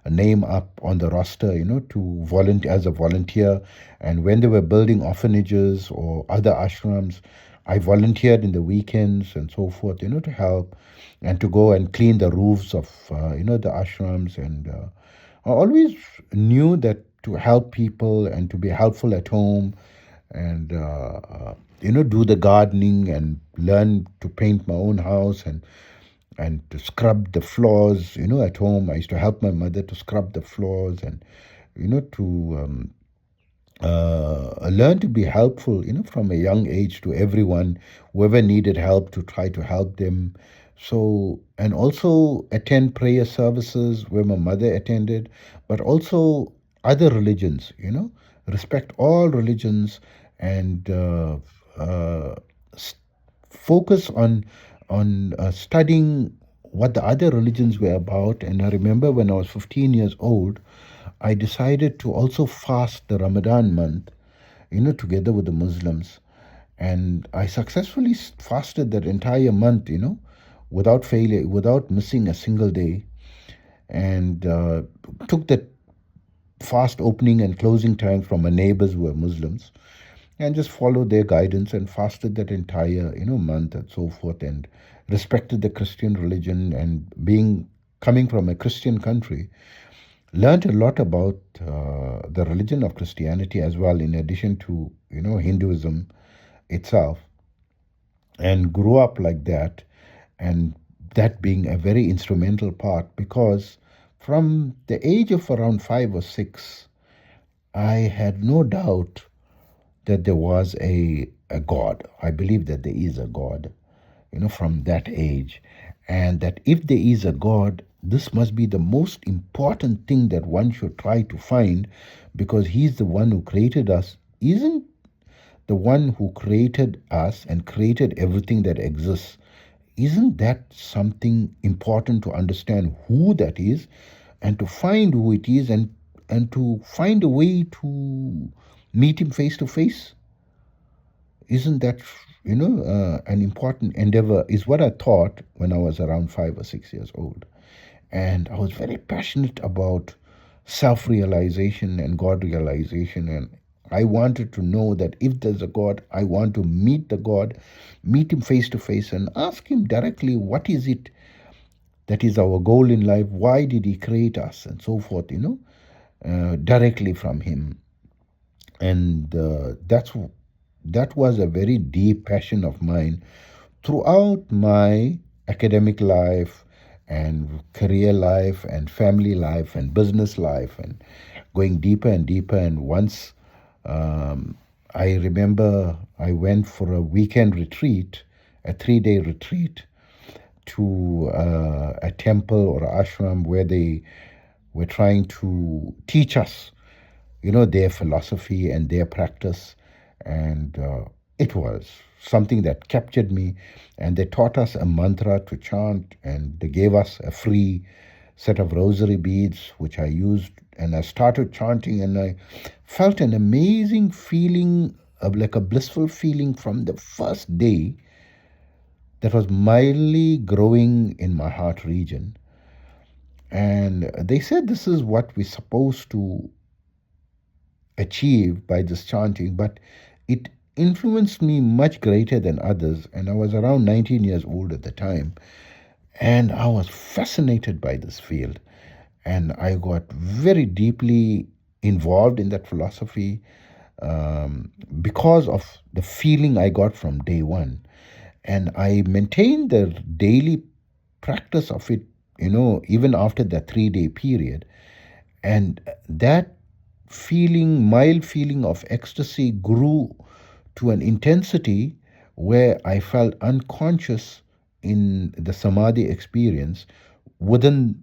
name up on the roster, to volunteer as a volunteer. And when they were building orphanages or other ashrams, I volunteered in the weekends and so forth, to help and to go and clean the roofs of, the ashrams. And I always knew that to help people and to be helpful at home, and do the gardening and learn to paint my own house, and to scrub the floors, at home. I used to help my mother to scrub the floors, and to learn to be helpful, from a young age to everyone, whoever needed help, to try to help them. So, and also attend prayer services where my mother attended, but also other religions, respect all religions, and uh, s- focus on studying what the other religions were about. And I remember when I was 15 years old, I decided to also fast the Ramadan month, together with the Muslims. And I successfully fasted that entire month, without failure, without missing a single day. and took the fast opening and closing times from my neighbors who were Muslims, and just followed their guidance and fasted that entire month and so forth, and respected the Christian religion, and being coming from a Christian country, learned a lot about the religion of Christianity as well, in addition to Hinduism itself, and grew up like that, and that being a very instrumental part, because from the age of around 5 or 6, I had no doubt that there was a God. I believe that there is a God, from that age. And that if there is a God, this must be the most important thing that one should try to find, because He's the one who created us. Isn't the one who created us and created everything that exists? Isn't that something important to understand who that is, and to find who it is, and to find a way to meet Him face to face? Isn't that an important endeavor? Is what I thought when I was around 5 or 6 years old. And I was very passionate about self-realization and God realization, and I wanted to know that if there's a God, I want to meet the God, meet Him face to face, and ask Him directly, what is it that is our goal in life? Why did He create us, and so forth, directly from Him. And that was a very deep passion of mine throughout my academic life and career life and family life and business life, and going deeper and deeper. And once I remember I went for a weekend retreat, a 3-day retreat, to a temple or ashram where they were trying to teach us their philosophy and their practice. And it was something that captured me. And they taught us a mantra to chant, and they gave us a free set of rosary beads, which I used. And I started chanting, and I felt an amazing feeling, like a blissful feeling from the first day, that was mildly growing in my heart region. And they said this is what we're supposed to achieve by this chanting, but it influenced me much greater than others. And I was around 19 years old at the time, and I was fascinated by this field, and I got very deeply involved in that philosophy, because of the feeling I got from day one. And I maintained the daily practice of it, even after that 3-day period. And that feeling, mild feeling of ecstasy, grew to an intensity where I felt unconscious in the samadhi experience within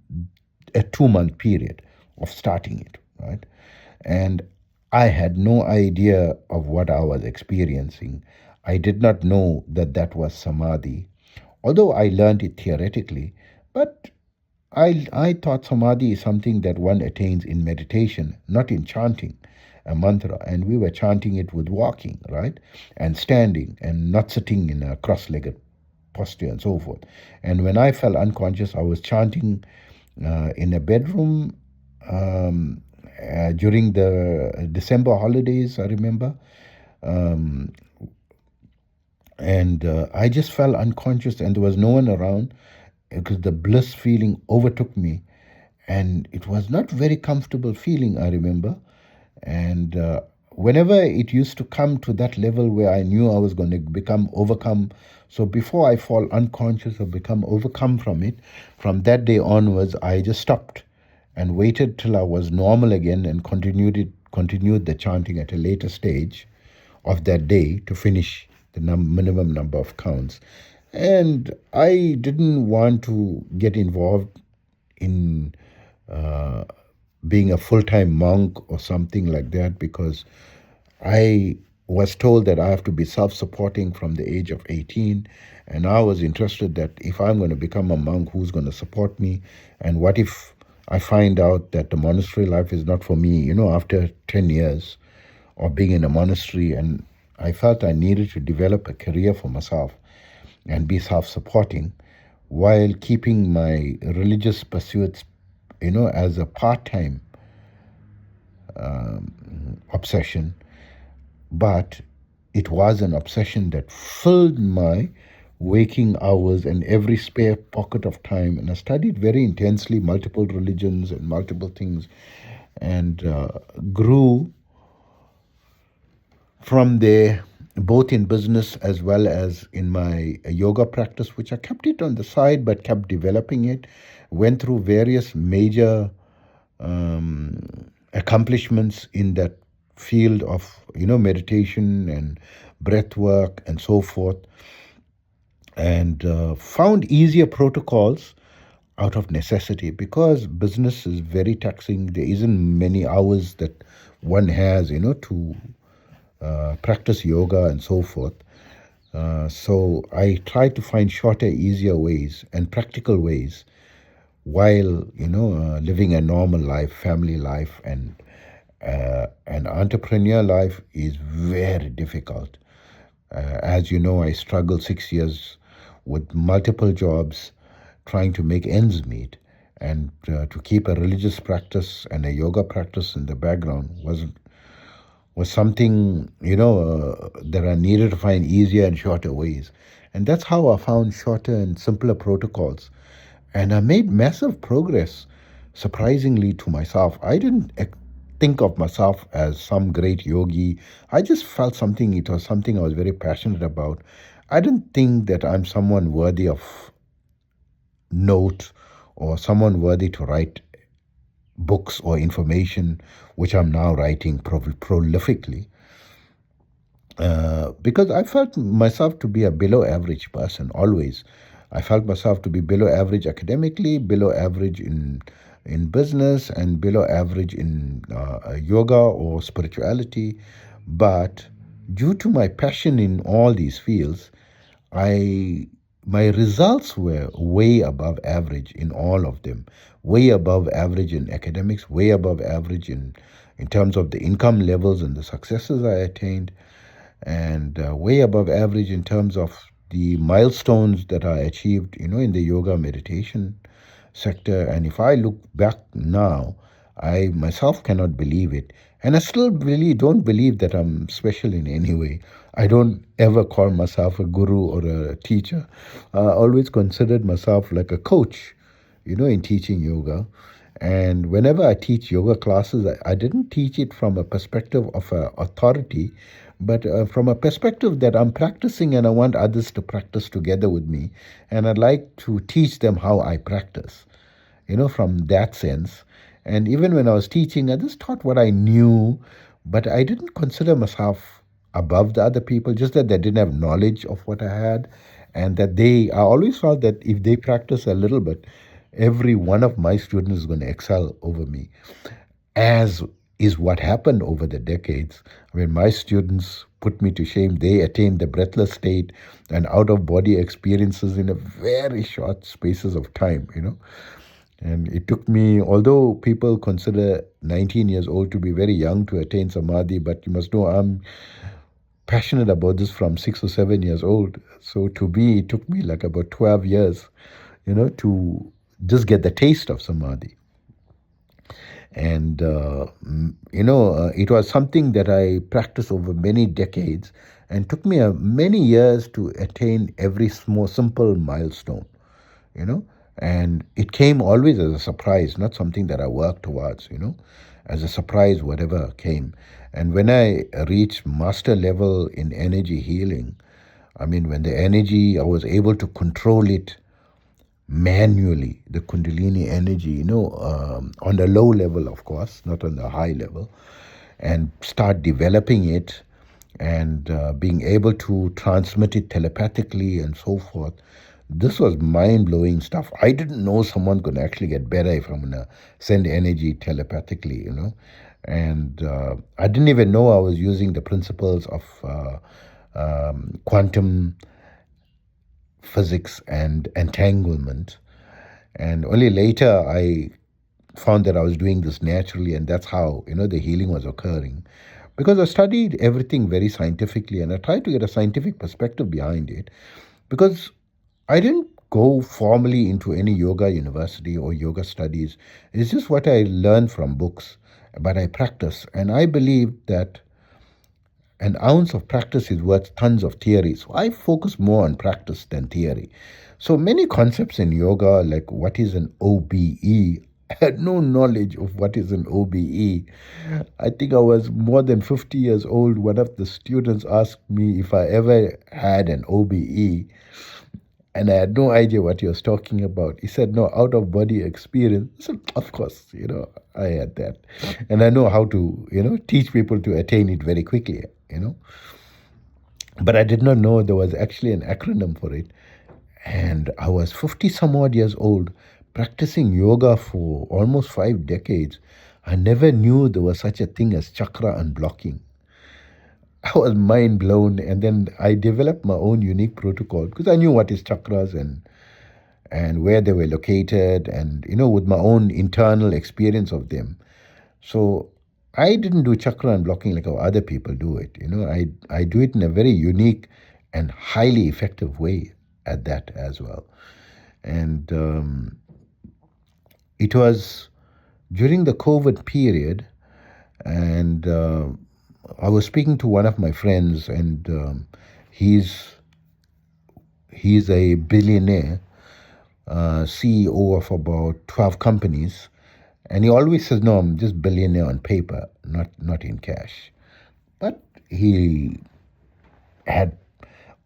a 2-month period of starting it, right? And I had no idea of what I was experiencing. I did not know that that was samadhi, although I learned it theoretically. But I thought samadhi is something that one attains in meditation, not in chanting a mantra. And we were chanting it with walking, right? And standing, and not sitting in a cross-legged posture and so forth. And when I felt unconscious, I was chanting in a bedroom during the December holidays, I remember. Um, and I just felt unconscious, and there was no one around, because the bliss feeling overtook me. And it was not very comfortable feeling, I remember. And whenever it used to come to that level where I knew I was going to become overcome, so before I fall unconscious or become overcome from it, from that day onwards, I just stopped and waited till I was normal again, and continued the chanting at a later stage of that day to finish the minimum number of counts. And I didn't want to get involved in being a full-time monk or something like that, because I was told that I have to be self-supporting from the age of 18. And I was interested that if I'm going to become a monk, who's going to support me? And what if I find out that the monastery life is not for me, after 10 years of being in a monastery? And I felt I needed to develop a career for myself and be self-supporting while keeping my religious pursuits as a part-time obsession, but it was an obsession that filled my waking hours and every spare pocket of time. And I studied very intensely multiple religions and multiple things, and grew from there, both in business as well as in my yoga practice, which I kept it on the side but kept developing it. Went through various major accomplishments in that field of meditation and breath work and so forth, and found easier protocols out of necessity, because business is very taxing. There isn't many hours that one has to practice yoga and so forth. So I try to find shorter, easier ways and practical ways while living a normal life, family life, and an entrepreneur life is very difficult. As you know, I struggled 6 years with multiple jobs, trying to make ends meet, and to keep a religious practice and a yoga practice in the background was something that I needed to find easier and shorter ways. And that's how I found shorter and simpler protocols. And I made massive progress, surprisingly to myself. I didn't think of myself as some great yogi. I just felt something, it was something I was very passionate about. I didn't think that I'm someone worthy of note or someone worthy to write books or information, which I'm now writing prolifically. Because I felt myself to be a below average person always. I felt myself to be below average academically, below average in business, and below average in yoga or spirituality. But due to my passion in all these fields, I my results were way above average in all of them, way above average in academics, way above average in terms of the income levels and the successes I attained, and way above average in terms of the milestones that I achieved, in the yoga meditation sector. And if I look back now, I myself cannot believe it. And I still really don't believe that I'm special in any way. I don't ever call myself a guru or a teacher. I always considered myself like a coach, in teaching yoga. And whenever I teach yoga classes, I didn't teach it from a perspective of authority, but from a perspective that I'm practicing and I want others to practice together with me. And I'd like to teach them how I practice, from that sense. And even when I was teaching, I just taught what I knew, but I didn't consider myself above the other people, just that they didn't have knowledge of what I had. And that I always felt that if they practice a little bit, every one of my students is going to excel over me, as is what happened over the decades. I mean, my students put me to shame. They attained the breathless state and out of body experiences in a very short spaces of time, And it took me, although people consider 19 years old to be very young to attain samadhi, but you must know I'm passionate about this from 6 or 7 years old. So to me, it took me like about 12 years, to just get the taste of samadhi. And it was something that I practiced over many decades, and took me many years to attain every small simple milestone, and it came always as a surprise, not something that I worked towards, as a surprise, whatever came. And when I reached master level in energy healing, I mean, when the energy, I was able to control it manually, the Kundalini energy, on the low level, of course, not on the high level, and start developing it, and being able to transmit it telepathically and so forth. This was mind blowing stuff. I didn't know someone could actually get better if I'm going to send energy telepathically, And I didn't even know I was using the principles of quantum physics and entanglement. And only later I found that I was doing this naturally, and that's how, the healing was occurring. Because I studied everything very scientifically, and I tried to get a scientific perspective behind it. Because I didn't go formally into any yoga university or yoga studies. It's just what I learned from books, but I practice. And I believe that an ounce of practice is worth tons of theory. So I focus more on practice than theory. So many concepts in yoga, like what is an OBE, I had no knowledge of what is an OBE. I think I was more than 50 years old. One of the students asked me if I ever had an OBE, and I had no idea what he was talking about. He said, no, out of body experience. I said, of course, I had that. And I know how to, teach people to attain it very quickly. But I did not know there was actually an acronym for it. And I was 50 some odd years old, practicing yoga for almost 5 decades. I never knew there was such a thing as chakra unblocking. I was mind blown, and then I developed my own unique protocol because I knew what is chakras and where they were located, and with my own internal experience of them. So I didn't do chakra unblocking like how other people do it. I do it in a very unique and highly effective way at that as well. And it was during the COVID period, and I was speaking to one of my friends, and he's a billionaire, CEO of about 12 companies, and he always says, "No, I'm just billionaire on paper, not in cash." But he had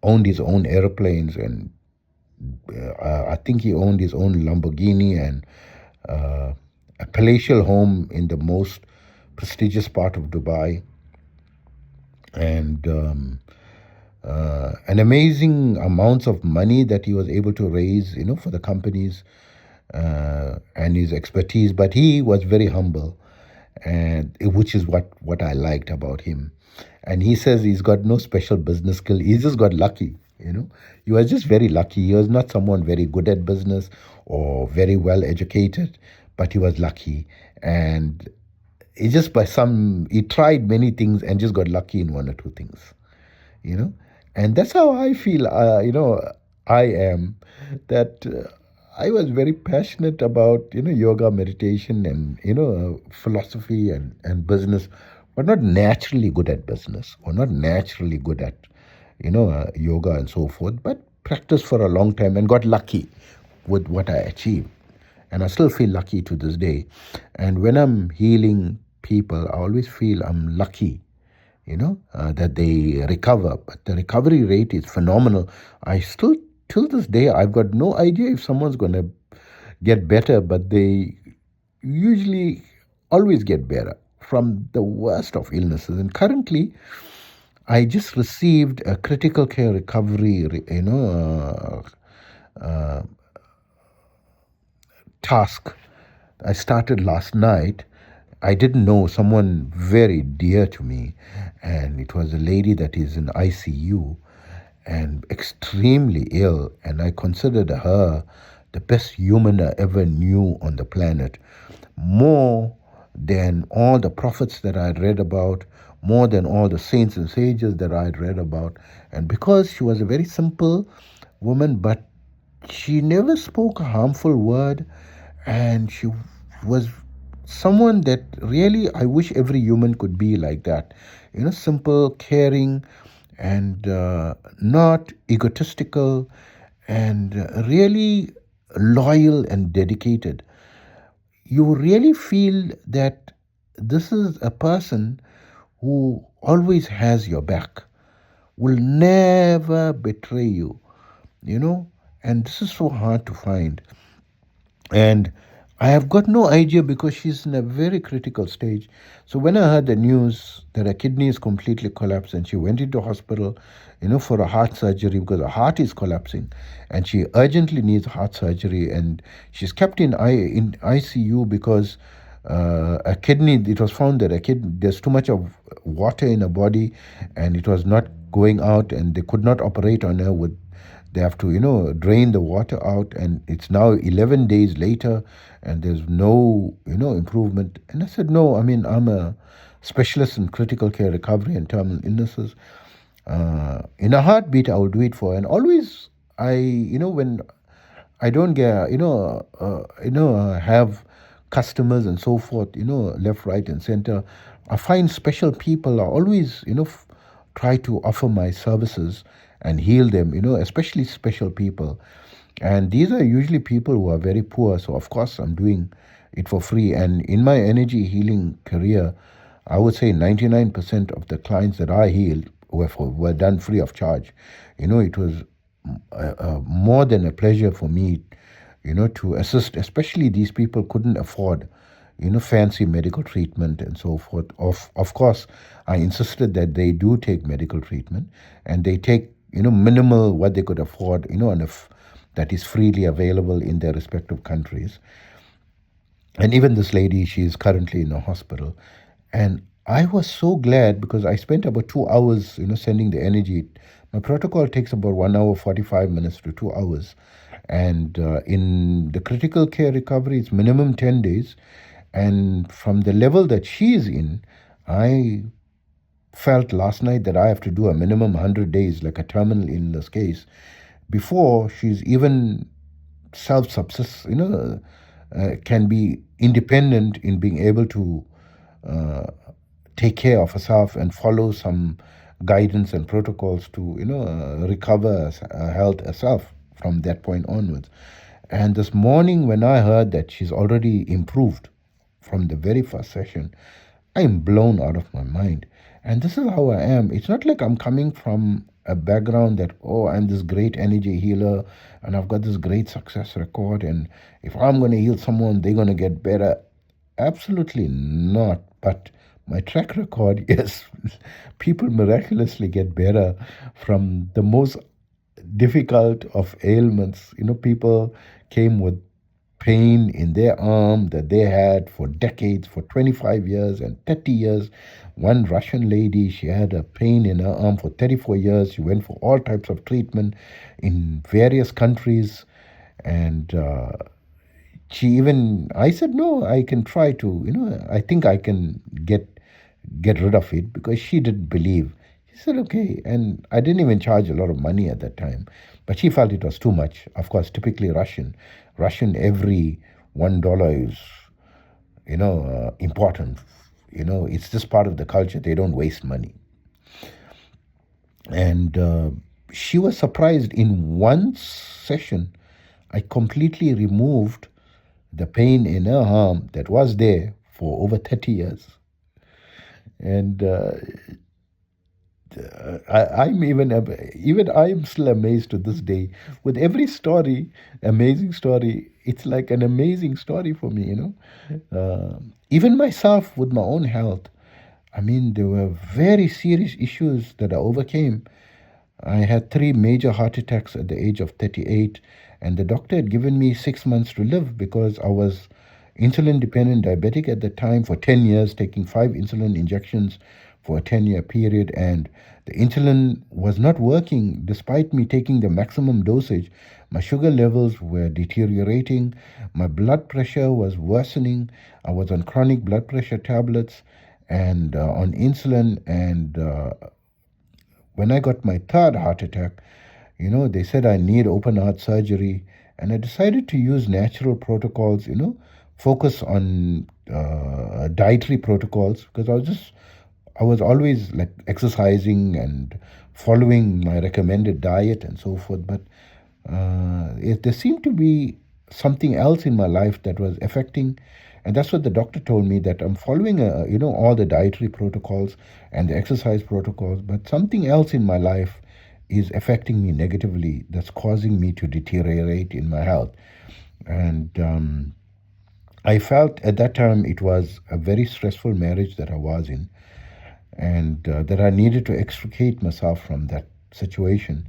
owned his own airplanes, and I think he owned his own Lamborghini and a palatial home in the most prestigious part of Dubai, and an amazing amounts of money that he was able to raise, for the companies and his expertise. But he was very humble, and which is what I liked about him. And he says he's got no special business skill. He just got lucky. He was just very lucky. He was not someone very good at business or very well educated, but he was lucky. And he just he tried many things and just got lucky in one or two things. And that's how I feel. I am that. I was very passionate about yoga, meditation, and philosophy and business, but not naturally good at business or not naturally good at yoga and so forth. But practiced for a long time and got lucky with what I achieved, and I still feel lucky to this day. And when I'm healing people, I always feel I'm lucky. That they recover, but the recovery rate is phenomenal. I still, till this day, I've got no idea if someone's going to get better, but they usually always get better from the worst of illnesses. And currently, I just received a critical care recovery, task. I started last night. I didn't know someone very dear to me, and it was a lady that is in ICU and extremely ill, and I considered her the best human I ever knew on the planet, more than all the prophets that I had read about, more than all the saints and sages that I had read about. And because she was a very simple woman, but she never spoke a harmful word, and she was someone that really I wish every human could be like that. Simple, caring, and not egotistical, and really loyal and dedicated. You really feel that this is a person who always has your back, will never betray you, and this is so hard to find. And I have got no idea because she's in a very critical stage. So when I heard the news that her kidney is completely collapsed and she went into hospital, for a heart surgery because her heart is collapsing and she urgently needs heart surgery, and she's kept in ICU because a kidney, it was found that there's too much of water in her body and it was not going out, and they could not operate on her with, they have to drain the water out, and it's now 11 days later and there's no improvement. And I said, no, I mean, I'm a specialist in critical care recovery and terminal illnesses. In a heartbeat I will do it for her. And always when I don't get, have customers and so forth, left, right, and center. I find special people are always, try to offer my services and heal them, especially special people. And these are usually people who are very poor. So, of course, I'm doing it for free. And in my energy healing career, I would say 99% of the clients that I healed were done free of charge. It was more than a pleasure for me, to assist, especially these people couldn't afford, fancy medical treatment and so forth. Of course, I insisted that they do take medical treatment and they take, minimal what they could afford, and if that is freely available in their respective countries. And even this lady, she is currently in a hospital. And I was so glad because I spent about 2 hours, sending the energy. My protocol takes about 1 hour, 45 minutes to 2 hours. And in the critical care recovery, it's minimum 10 days. And from the level that she is in, I felt last night that I have to do a minimum 100 days, like a terminal illness case, before she's even self-subsist, can be independent in being able to uh, take care of herself and follow some guidance and protocols to, recover health herself from that point onwards. And this morning, when I heard that she's already improved from the very first session, I'm blown out of my mind. And this is how I am. It's not like I'm coming from a background that, oh, I'm this great energy healer and I've got this great success record. And if I'm going to heal someone, they're going to get better. Absolutely not. But my track record, yes, people miraculously get better from the most difficult of ailments. People came with pain in their arm that they had for decades, for 25 years and 30 years. One Russian lady, she had a pain in her arm for 34 years. She went for all types of treatment in various countries. And I said, no, I can try to, I think I can get rid of it, because she didn't believe. She said, okay. And I didn't even charge a lot of money at that time, but she felt it was too much. Of course, typically Russian, every $1 is, important. It's just part of the culture. They don't waste money. And she was surprised. In one session, I completely removed the pain in her arm that was there for over 30 years. And I'm even I'm still amazed to this day. With every story, amazing story, it's like an amazing story for me. Even myself with my own health. I mean, there were very serious issues that I overcame. I had 3 major heart attacks at the age of 38, and the doctor had given me 6 months to live because I was insulin dependent diabetic at the time for 10 years, taking 5 insulin injections for a 10-year period. And the insulin was not working despite me taking the maximum dosage. My sugar levels were deteriorating, my blood pressure was worsening. I was on chronic blood pressure tablets and on insulin. And when I got my third heart attack, they said I need open heart surgery. And I decided to use natural protocols, focus on dietary protocols, because I was always like exercising and following my recommended diet and so forth. But there seemed to be something else in my life that was affecting. And that's what the doctor told me, that I'm following, all the dietary protocols and the exercise protocols, but something else in my life is affecting me negatively, that's causing me to deteriorate in my health. And I felt at that time it was a very stressful marriage that I was in, and that I needed to extricate myself from that situation.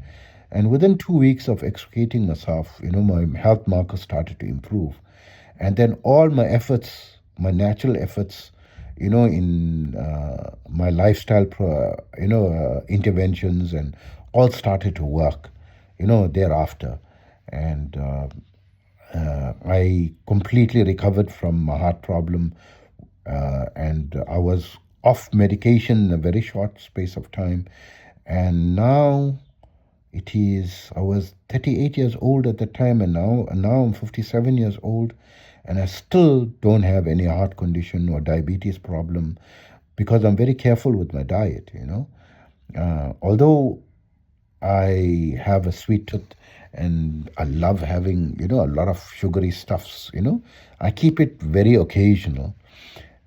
And within 2 weeks of extricating myself, my health markers started to improve. And then all my efforts, my natural efforts, in my lifestyle, interventions and all started to work, thereafter. And I completely recovered from my heart problem, and I was off medication in a very short space of time. And now, I was 38 years old at the time, and now I'm 57 years old, and I still don't have any heart condition or diabetes problem because I'm very careful with my diet. Although I have a sweet tooth and I love having a lot of sugary stuffs. I keep it very occasional.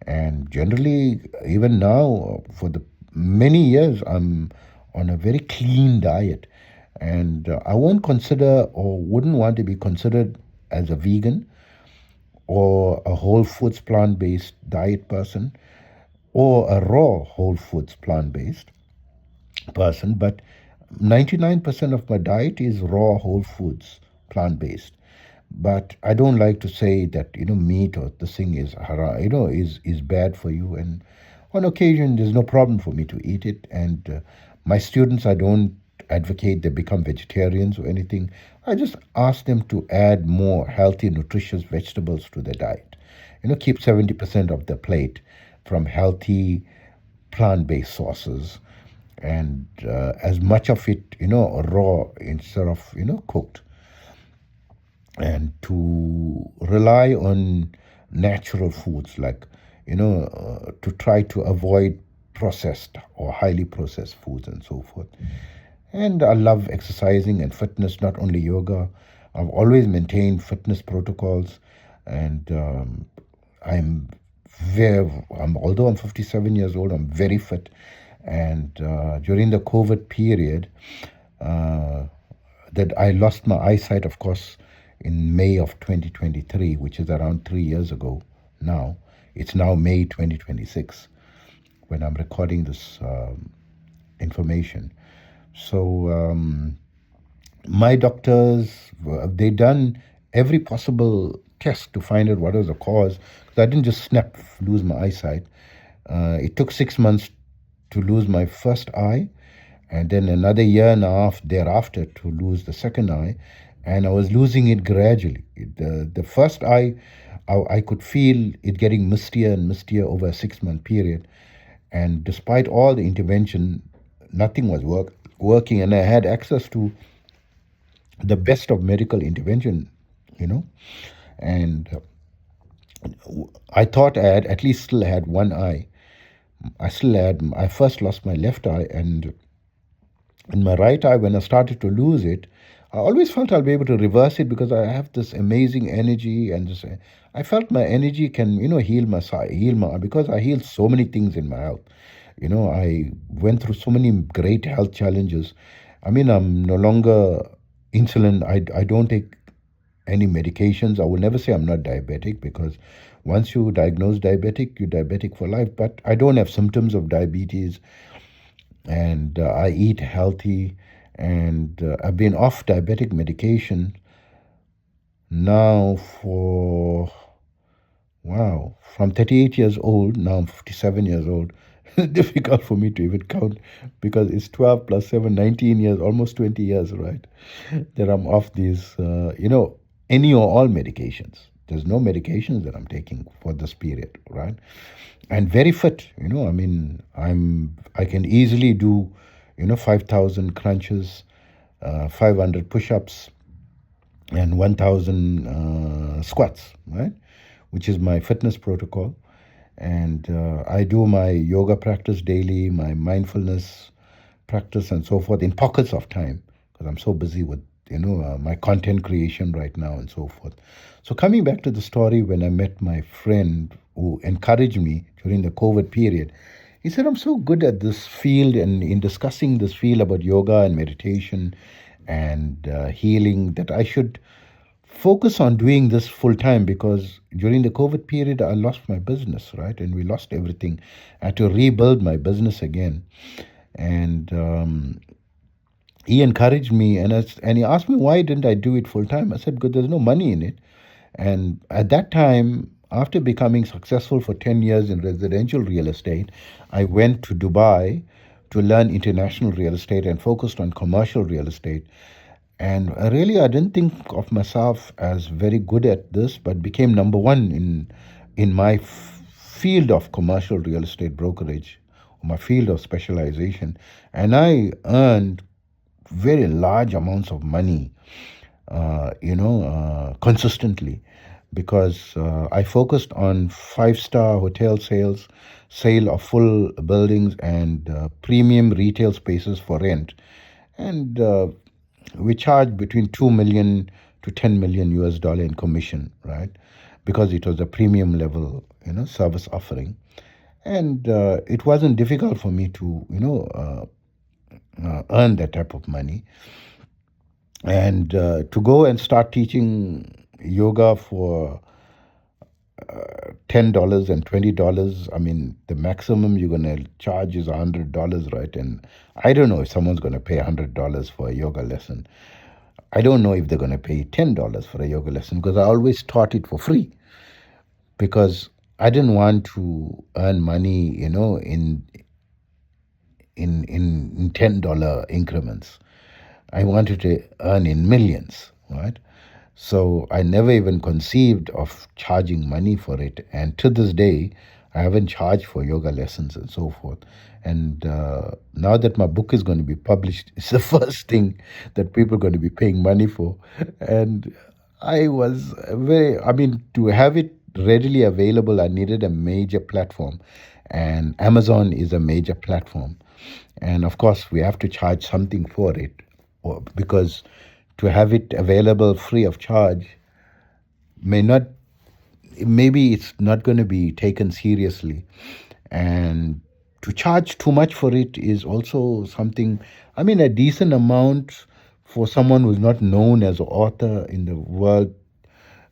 And generally, even now, for the many years, I'm on a very clean diet. And I won't consider or wouldn't want to be considered as a vegan or a whole foods plant based diet person or a raw whole foods plant based person, but 99% of my diet is raw whole foods, plant based. But I don't like to say that meat or the thing is is bad for you. And on occasion, there's no problem for me to eat it. And my students, I don't advocate they become vegetarians or anything. I just ask them to add more healthy, nutritious vegetables to their diet. Keep 70% of the plate from healthy plant-based sources, and as much of it raw instead of cooked, and to rely on natural foods like to try to avoid processed or highly processed foods and so forth. And I love exercising and fitness, not only yoga. I've always maintained fitness protocols, and I'm although I'm 57 years old, I'm very fit. And during the COVID period, uh, that I lost my eyesight, of course, in May of 2023, which is around 3 years ago now. It's now May 2026 when I'm recording this information. So my doctors, they done every possible test to find out what was the cause. Because I didn't just snap lose my eyesight. It took 6 months to lose my first eye, and then another year and a half thereafter to lose the second eye. And I was losing it gradually. The first eye, I could feel it getting mistier and mistier over a 6 month period. And despite all the intervention, nothing was working. And I had access to the best of medical intervention. And I thought I had at least still had one eye. I first lost my left eye, and in my right eye, when I started to lose it, I always felt I'll be able to reverse it because I have this amazing energy, and I felt my energy can heal my because I healed so many things in my health. I went through so many great health challenges. I mean, I'm no longer insulin. I don't take any medications. I will never say I'm not diabetic, because once you diagnose diabetic, you're diabetic for life. But I don't have symptoms of diabetes, and I eat healthy, and I've been off diabetic medication now for, wow, from 38 years old. Now I'm 57 years old. It's difficult for me to even count, because it's 12 plus 7, 19 years, almost 20 years, right? That I'm off these, any or all medications. There's no medications that I'm taking for this period, right? And very fit. I mean, I can easily do 5,000 crunches, 500 push-ups, and 1,000 squats, right? Which is my fitness protocol. And I do my yoga practice daily, my mindfulness practice, and so forth in pockets of time, because I'm so busy with my content creation right now and so forth. So coming back to the story, when I met my friend who encouraged me during the COVID period, he said, I'm so good at this field, and in discussing this field about yoga and meditation and healing, that I should focus on doing this full time, because during the COVID period, I lost my business, right? And we lost everything. I had to rebuild my business again. And he encouraged me, and he asked me why didn't I do it full time. I said, because there's no money in it. And at that time, after becoming successful for 10 years in residential real estate, I went to Dubai to learn international real estate and focused on commercial real estate. And really, I didn't think of myself as very good at this, but became number one in my field of commercial real estate brokerage, my field of specialization. And I earned very large amounts of money, consistently, because I focused on five-star hotel sales, sale of full buildings, and premium retail spaces for rent. And we charged between 2 million to 10 million US dollar in commission, right? Because it was a premium level, service offering. And it wasn't difficult for me to, earn that type of money. And to go and start teaching yoga for $10 and $20. I mean, the maximum you're gonna charge is $100, right? And I don't know if someone's gonna pay $100 for a yoga lesson. I don't know if they're gonna pay $10 for a yoga lesson, because I always taught it for free, because I didn't want to earn money, in $10 increments. I wanted to earn in millions, right? So I never even conceived of charging money for it. And to this day, I haven't charged for yoga lessons and so forth. And now that my book is going to be published, it's the first thing that people are going to be paying money for. And I mean, to have it readily available, I needed a major platform. And Amazon is a major platform. And of course, we have to charge something for it, because to have it available free of charge may not, maybe it's not going to be taken seriously. And to charge too much for it is also something, I mean, a decent amount for someone who's not known as an author in the world.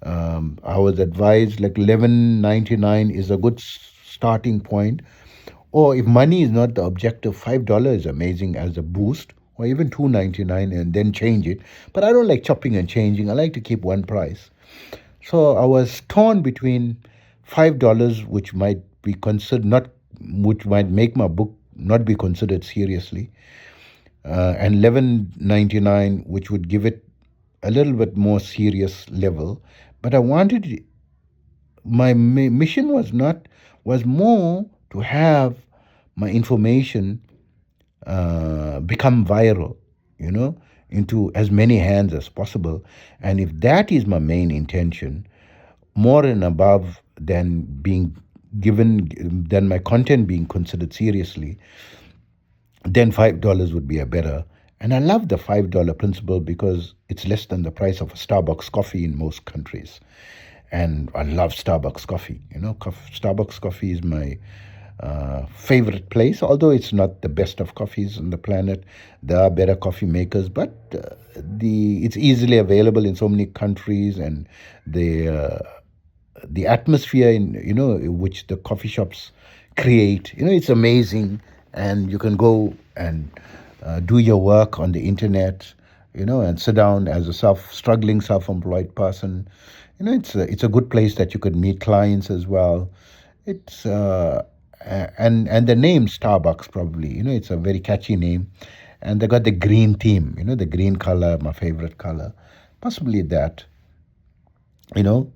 I was advised like 11.99 is a good starting point. Or if money is not the objective, $5 is amazing as a boost, or even 2.99 and then change it. But I don't like chopping and changing. I like to keep one price. So I was torn between $5, which might be considered not, which might make my book not be considered seriously, and 11.99, which would give it a little bit more serious level. But I wanted, my mission was not, was more to have my information become viral, into as many hands as possible. And if that is my main intention, more and above than being given, than my content being considered seriously, then $5 would be a better. And I love the $5 principle because it's less than the price of a Starbucks coffee in most countries. And I love Starbucks coffee. Starbucks coffee is my favorite place, although it's not the best of coffees on the planet. There are better coffee makers, but it's easily available in so many countries, and the atmosphere in which the coffee shops create, it's amazing. And you can go and do your work on the internet, and sit down as a struggling self-employed person. It's a good place that you could meet clients as well. It's and the name Starbucks, probably, it's a very catchy name. And they got the green theme, the green color, my favorite color, possibly that. you know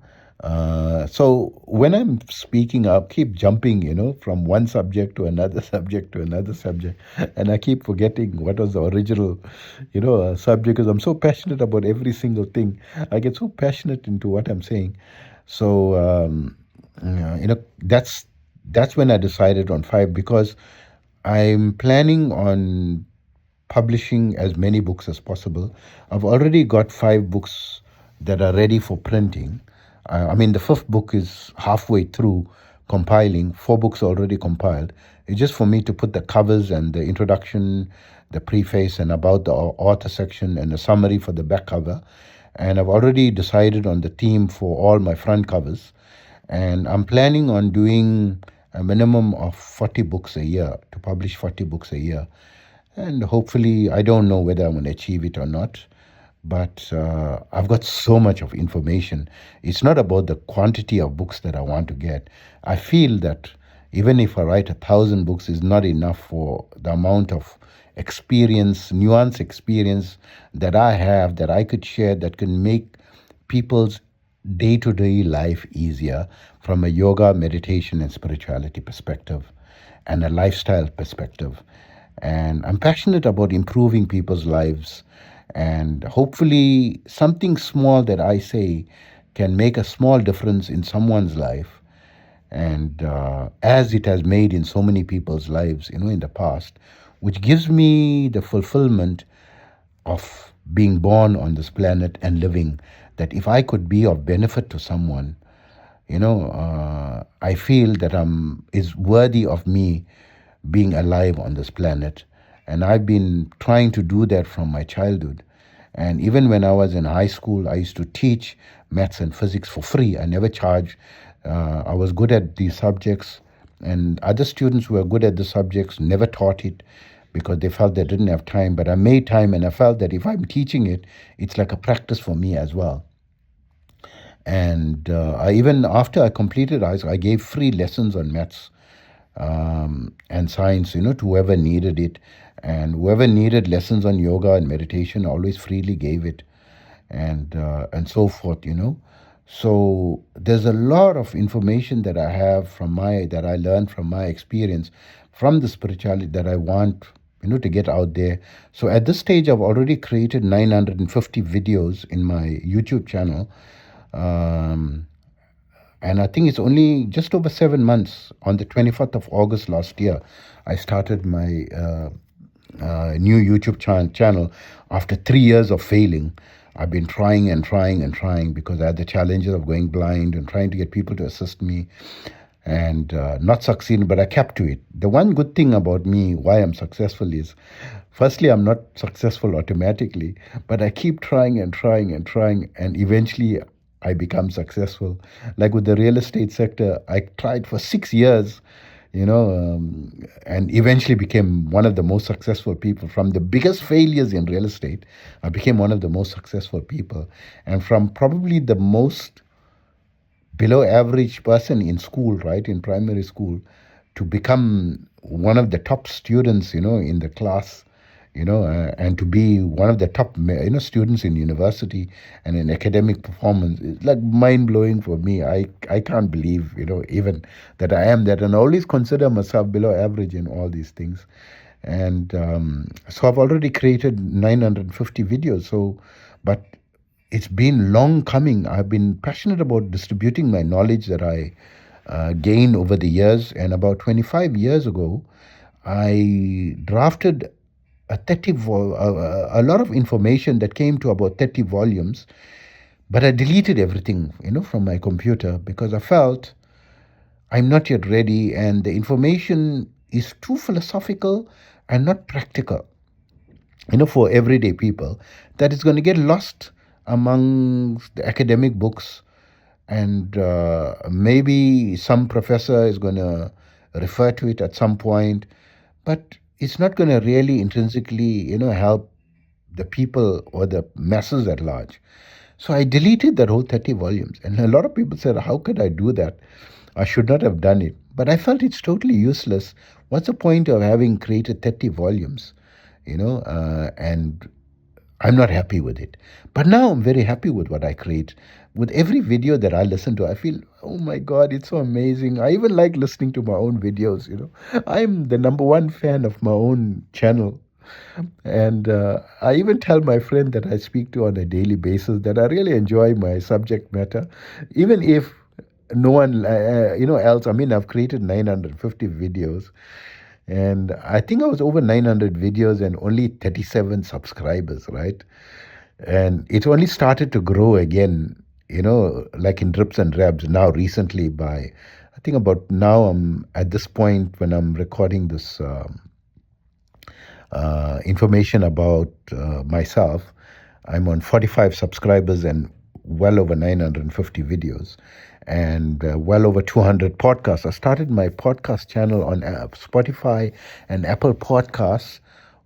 so when I'm speaking, I'll keep jumping, from one subject to another subject to another subject, and I keep forgetting what was the original, subject, because I'm so passionate about every single thing. I get so passionate into what I'm saying. So that's when I decided on five, because I'm planning on publishing as many books as possible. I've already got 5 books that are ready for printing. I mean, the 5th book is halfway through compiling. 4 books already compiled. It's just for me to put the covers and the introduction, the preface, and about the author section, and the summary for the back cover. And I've already decided on the theme for all my front covers. And I'm planning on doing a minimum of 40 books a year, to publish 40 books a year. And hopefully, I don't know whether I'm going to achieve it or not, but I've got so much of information. It's not about the quantity of books that I want to get. I feel that even if I write 1,000 books, is not enough for the amount of experience, nuanced experience that I have, that I could share, that can make people's day-to-day life easier from a yoga, meditation, and spirituality perspective, and a lifestyle perspective. And I'm passionate about improving people's lives. And hopefully, something small that I say can make a small difference in someone's life. And as it has made in so many people's lives, in the past, which gives me the fulfillment of being born on this planet and living, that if I could be of benefit to someone, I feel that I'm is worthy of me being alive on this planet. And I've been trying to do that from my childhood. And even when I was in high school, I used to teach maths and physics for free. I never charged. I was good at these subjects, and other students who were good at the subjects never taught it because they felt they didn't have time. But I made time, and I felt that if I'm teaching it, it's like a practice for me as well. And I even after I completed I gave free lessons on maths and science, to whoever needed it. And whoever needed lessons on yoga and meditation, I always freely gave it, and so forth. So there's a lot of information that I have that I learned from my experience, from the spirituality that I want, to get out there. So at this stage, I've already created 950 videos in my YouTube channel. Um, and I think it's only just over 7 months. On the 24th of August last year, I started my new YouTube channel after 3 years of failing. I've been trying and trying and trying because I had the challenges of going blind and trying to get people to assist me and not succeeding, but I kept to it. The one good thing about me, why I'm successful, is firstly, I'm not successful automatically, but I keep trying and trying and trying, and eventually I become successful. Like with the real estate sector, I tried for 6 years, and eventually became one of the most successful people. From the biggest failures in real estate, I became one of the most successful people. And from probably the most below average person in school, right, in primary school, to become one of the top students, in the class, and to be one of the top, students in university and in academic performance. It's like mind blowing for me. I can't believe, even that I am that, and I always consider myself below average in all these things. And so I've already created 950 videos. So, but it's been long coming. I've been passionate about distributing my knowledge that I gained over the years. And about 25 years ago, I drafted a lot of information that came to about 30 volumes, but I deleted everything, from my computer because I felt I'm not yet ready, and the information is too philosophical and not practical, for everyday people, that it's going to get lost among the academic books. And maybe some professor is going to refer to it at some point, but it's not going to really intrinsically, help the people or the masses at large. So I deleted that whole 30 volumes. And a lot of people said, how could I do that? I should not have done it. But I felt it's totally useless. What's the point of having created 30 volumes? And I'm not happy with it. But now I'm very happy with what I create. With every video that I listen to, I feel, oh my God, it's so amazing. I even like listening to my own videos. I'm the number one fan of my own channel. And I even tell my friend that I speak to on a daily basis that I really enjoy my subject matter, even if no one, else. I mean, I've created 950 videos, and I think I was over 900 videos and only 37 subscribers, right? And it only started to grow again, like in drips and drabs now recently by, I think about now I'm at this point when I'm recording this information about myself. I'm on 45 subscribers and well over 950 videos and well over 200 podcasts. I started my podcast channel on Spotify and Apple Podcasts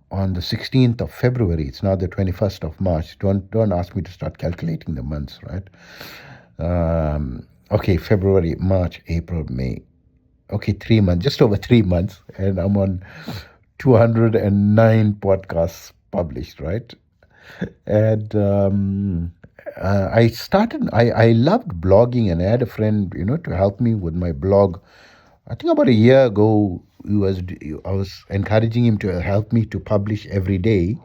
on the 16th of February. It's now the 21st of March. Don't ask me to start calculating the months, right? Okay, February, March, April, May. Okay, 3 months, just over 3 months, and I'm on 209 podcasts published, right? And I loved blogging, and I had a friend, to help me with my blog. I think about a year ago, I was encouraging him to help me to publish every day,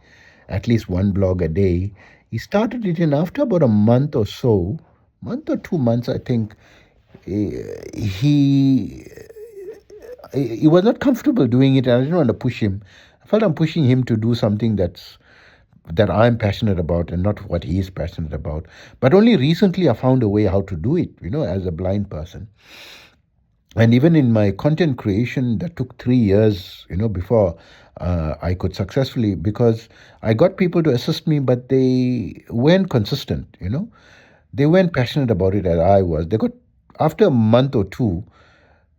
at least one blog a day. He started it, and after about a month or so, month or 2 months, I think, he he was not comfortable doing it, and I didn't want to push him. I felt I'm pushing him to do something that I'm passionate about and not what he is passionate about. But only recently I found a way how to do it, as a blind person. And even in my content creation, that took 3 years, before I could successfully, because I got people to assist me, but they weren't consistent. They weren't passionate about it as I was. They got, after a month or two,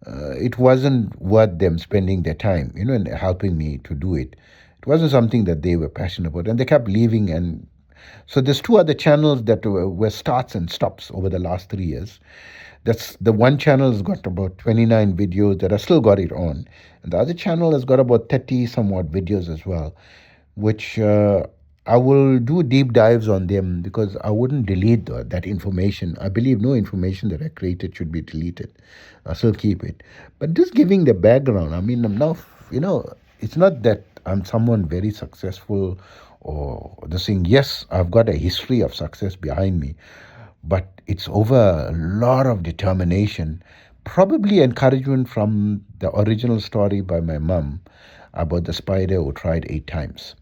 it wasn't worth them spending their time, and helping me to do it. It wasn't something that they were passionate about, and they kept leaving. And so there's two other channels that were starts and stops over the last 3 years. That's the one channel has got about 29 videos that I still got it on, and the other channel has got about 30 somewhat videos as well, which I will do deep dives on them, because I wouldn't delete that information. I believe no information that I created should be deleted. I still keep it. But just giving the background, I mean, I'm now, it's not that I'm someone very successful or the thing. Yes, I've got a history of success behind me, but it's over a lot of determination, probably encouragement from the original story by my mom about the spider who tried 8 times,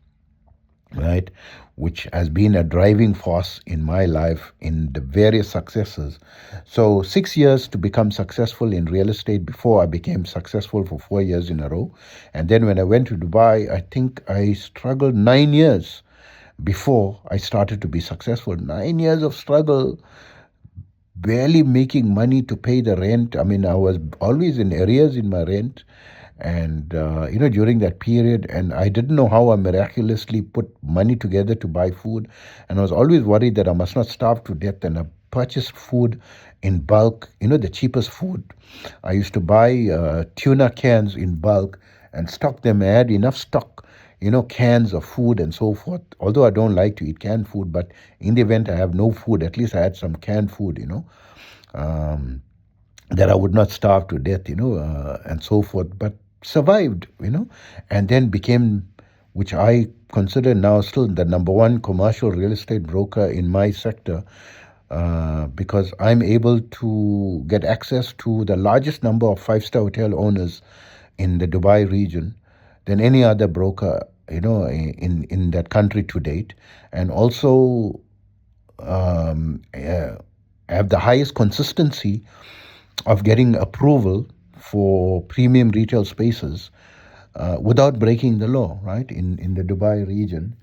right? Which has been a driving force in my life in the various successes. So 6 years to become successful in real estate before I became successful for 4 years in a row. And then when I went to Dubai, I think I struggled 9 years before I started to be successful. 9 years of struggle, barely making money to pay the rent. I mean, I was always in arrears in my rent. And, during that period, and I didn't know how I miraculously put money together to buy food. And I was always worried that I must not starve to death. And I purchased food in bulk, the cheapest food. I used to buy tuna cans in bulk and stock them. I had enough stock, cans of food and so forth. Although I don't like to eat canned food, but in the event I have no food, at least I had some canned food, that I would not starve to death, and so forth. But survived, and then became, which I consider now still the number one commercial real estate broker in my sector, because I'm able to get access to the largest number of five-star hotel owners in the Dubai region than any other broker, in that country to date, and also have the highest consistency of getting approval for premium retail spaces without breaking the law, right, in the Dubai region.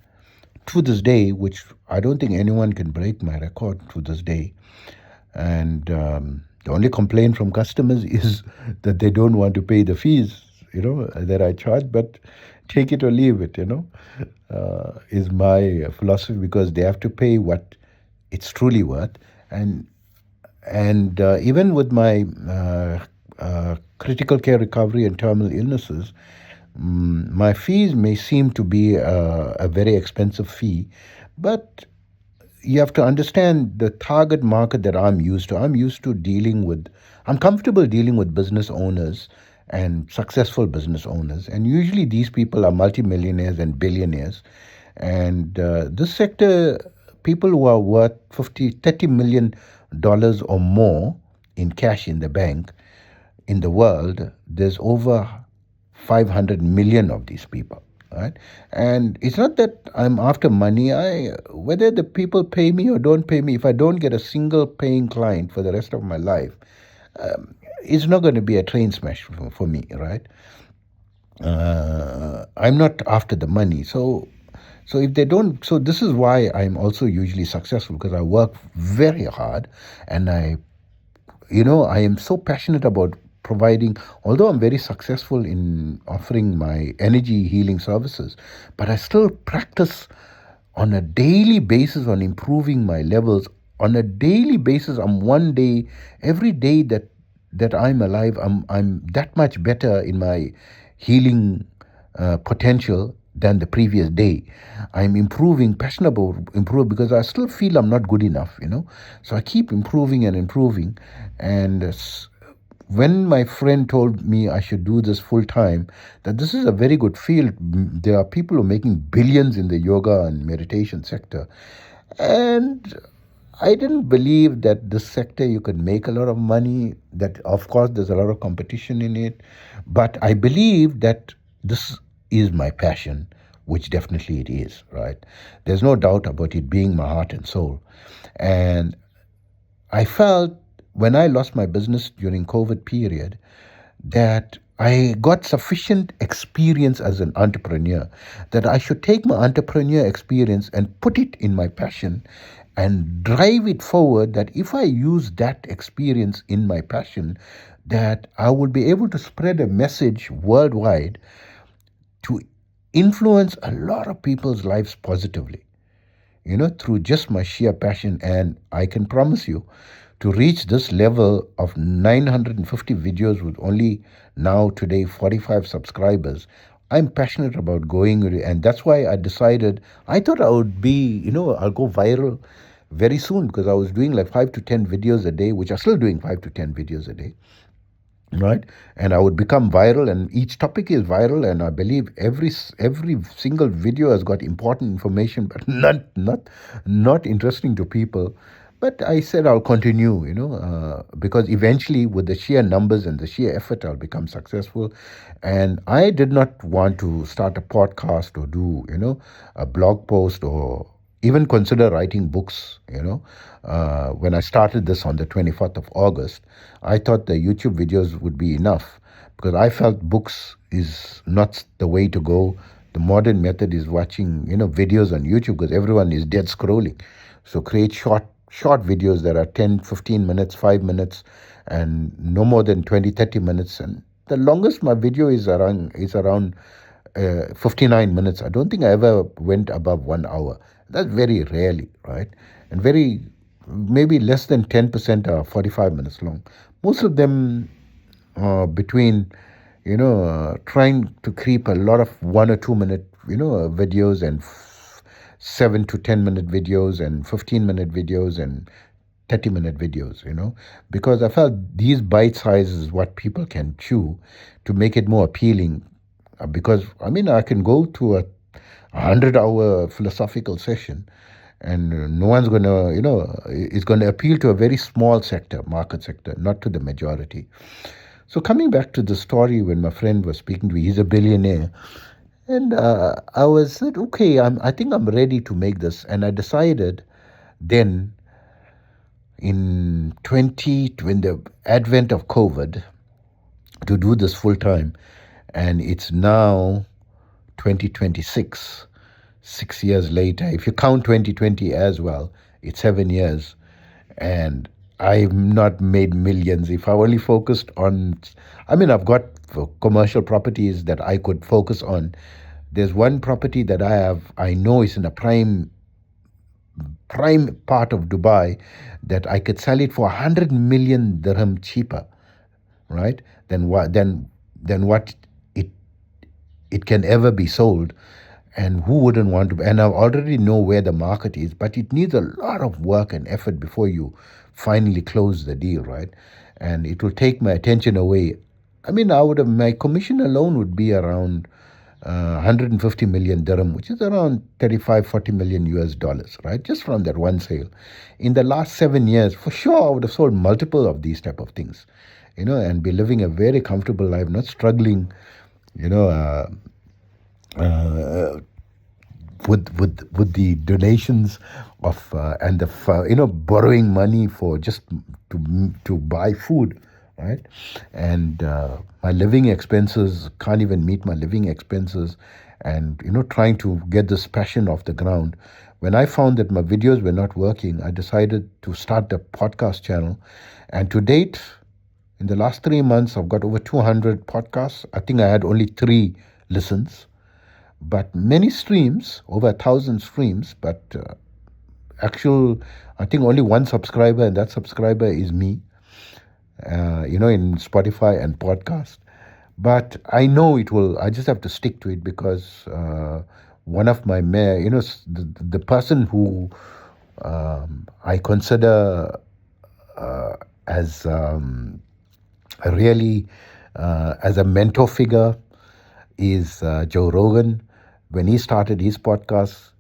To this day, which I don't think anyone can break my record to this day. And the only complaint from customers is that they don't want to pay the fees, that I charge, but take it or leave it, is my philosophy, because they have to pay what it's truly worth. And even with my critical care recovery and terminal illnesses, my fees may seem to be a very expensive fee, but you have to understand the target market that I'm used to. I'm comfortable dealing with business owners and successful business owners. And usually these people are multimillionaires and billionaires. And this sector, people who are worth $30 million or more in cash in the bank in the world, there's over 500 million of these people, right? And it's not that I'm after money. Whether the people pay me or don't pay me, if I don't get a single paying client for the rest of my life, it's not going to be a train smash for me, right? I'm not after the money. So if they don't, so this is why I'm also usually successful, because I work very hard, and I am so passionate about providing, although I'm very successful in offering my energy healing services, but I still practice on a daily basis on improving my levels. On a daily basis, I'm one day, every day that I'm alive, I'm that much better in my healing potential than the previous day. I'm improving, passionate about improve, because I still feel I'm not good enough, So I keep improving and improving. And when my friend told me I should do this full time, that this is a very good field. There are people who are making billions in the yoga and meditation sector. And I didn't believe that this sector you could make a lot of money, that of course there's a lot of competition in it. But I believe that this is my passion, which definitely it is, right? There's no doubt about it being my heart and soul. And I felt when I lost my business during COVID period that I got sufficient experience as an entrepreneur that I should take my entrepreneur experience and put it in my passion and drive it forward, that if I use that experience in my passion, that I will be able to spread a message worldwide to influence a lot of people's lives positively, through just my sheer passion. And I can promise you, to reach this level of 950 videos with only now today 45 subscribers, I'm passionate about going, and that's why I decided, I thought I would be, I'll go viral very soon, because I was doing like 5 to 10 videos a day, which I'm still doing 5 to 10 videos a day, right? And I would become viral, and each topic is viral, and I believe every single video has got important information, but not interesting to people. But I said I'll continue, because eventually, with the sheer numbers and the sheer effort, I'll become successful. And I did not want to start a podcast or do, a blog post, or even consider writing books. When I started this on the 24th of August, I thought the YouTube videos would be enough, because I felt books is not the way to go. The modern method is watching, videos on YouTube, because everyone is dead scrolling. So create short videos that are 10, 15 minutes, 5 minutes, and no more than 20, 30 minutes. And the longest my video is around 59 minutes. I don't think I ever went above 1 hour. That's very rarely, right? And maybe less than 10% are 45 minutes long. Most of them between, trying to creep a lot of 1 or 2 minute, videos, and 7 to 10 minute videos, and 15-minute videos, and 30-minute videos, because I felt these bite sizes is what people can chew to make it more appealing. Because, I mean, I can go to a 100-hour philosophical session, and no one's going to, it's going to appeal to a very small market sector, not to the majority. So coming back to the story, when my friend was speaking to me, he's a billionaire. And I was said, okay, I think I'm ready to make this. And I decided then, when the advent of COVID, to do this full time. And it's now 2026, 6 years later. If you count 2020 as well, it's 7 years. And I've not made millions. If I only focused on, I've got commercial properties that I could focus on. There's one property that I know is in a prime part of Dubai, that I could sell it for 100 million dirham cheaper, right? Than what it can ever be sold. And who wouldn't want to? And I already know where the market is, but it needs a lot of work and effort before you finally close the deal, right? And it will take my attention away. My commission alone would be around 150 million dirham, which is around 35, 40 million US dollars, right? Just from that one sale. In the last 7 years, for sure, I would have sold multiple of these type of things, and be living a very comfortable life, not struggling, with the donations of and the borrowing money for just to buy food, right? And my living expenses can't even meet my living expenses, and trying to get this passion off the ground. When I found that my videos were not working, I decided to start the podcast channel. And to date, in the last 3 months, I've got over 200 podcasts. I think I had only 3 listens, but many streams, over 1,000 streams. But I think only one subscriber, and that subscriber is me, in Spotify and podcast. But I know it will, I just have to stick to it, because one of my the person who I consider as Really, as a mentor figure, is Joe Rogan. When he started his podcast,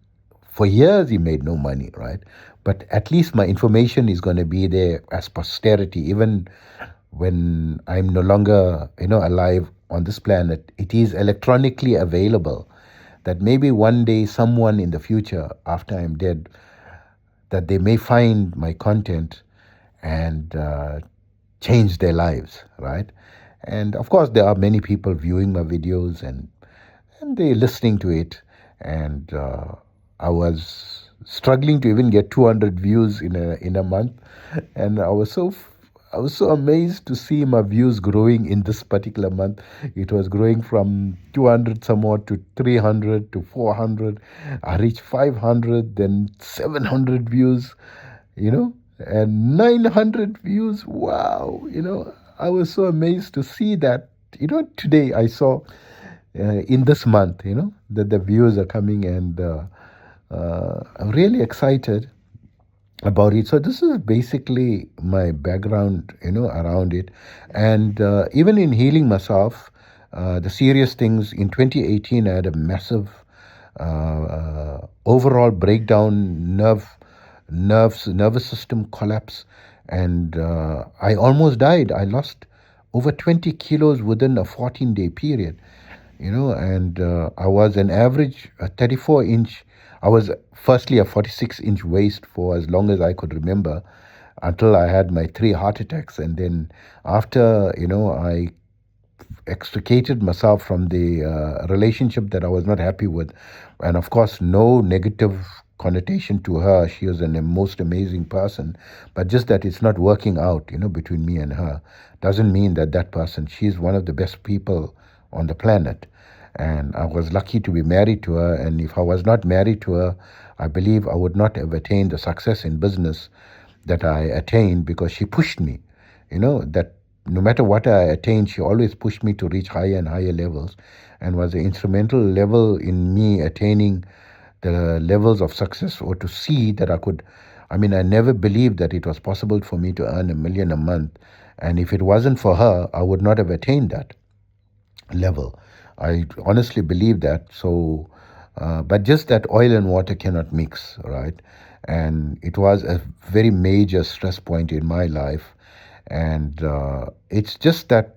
for years he made no money, right? But at least my information is going to be there as posterity, even when I'm no longer, alive on this planet. It is electronically available. That maybe one day someone in the future, after I'm dead, that they may find my content and change their lives, right? And of course, there are many people viewing my videos and they're listening to it. And I was struggling to even get 200 views in a month, and I was so amazed to see my views growing in this particular month. It was growing from 200 somewhat to 300 to 400. I reached 500, then 700 views, and 900 views. Wow, I was so amazed to see that. Today I saw in this month, that the views are coming, and I'm really excited about it. So this is basically my background, around it. And even in healing myself, the serious things in 2018, I had a massive overall breakdown, nervous system collapse, and I almost died. I lost over 20 kilos within a 14-day period, and I was an average 34-inch. I was firstly a 46-inch waist for as long as I could remember, until I had my 3 heart attacks. And then after, I extricated myself from the relationship that I was not happy with. And of course, no negative connotation to her. She was an most amazing person. But just that it's not working out, between me and her, doesn't mean that that person, she's one of the best people on the planet. And I was lucky to be married to her. And if I was not married to her, I believe I would not have attained the success in business that I attained, because she pushed me, that no matter what I attained, she always pushed me to reach higher and higher levels, and was an instrumental level in me attaining the levels of success, or to see that I could. I mean, I never believed that it was possible for me to earn 1 million a month. And if it wasn't for her, I would not have attained that level. I honestly believe that. So, but just that oil and water cannot mix, right? And it was a very major stress point in my life. And it's just that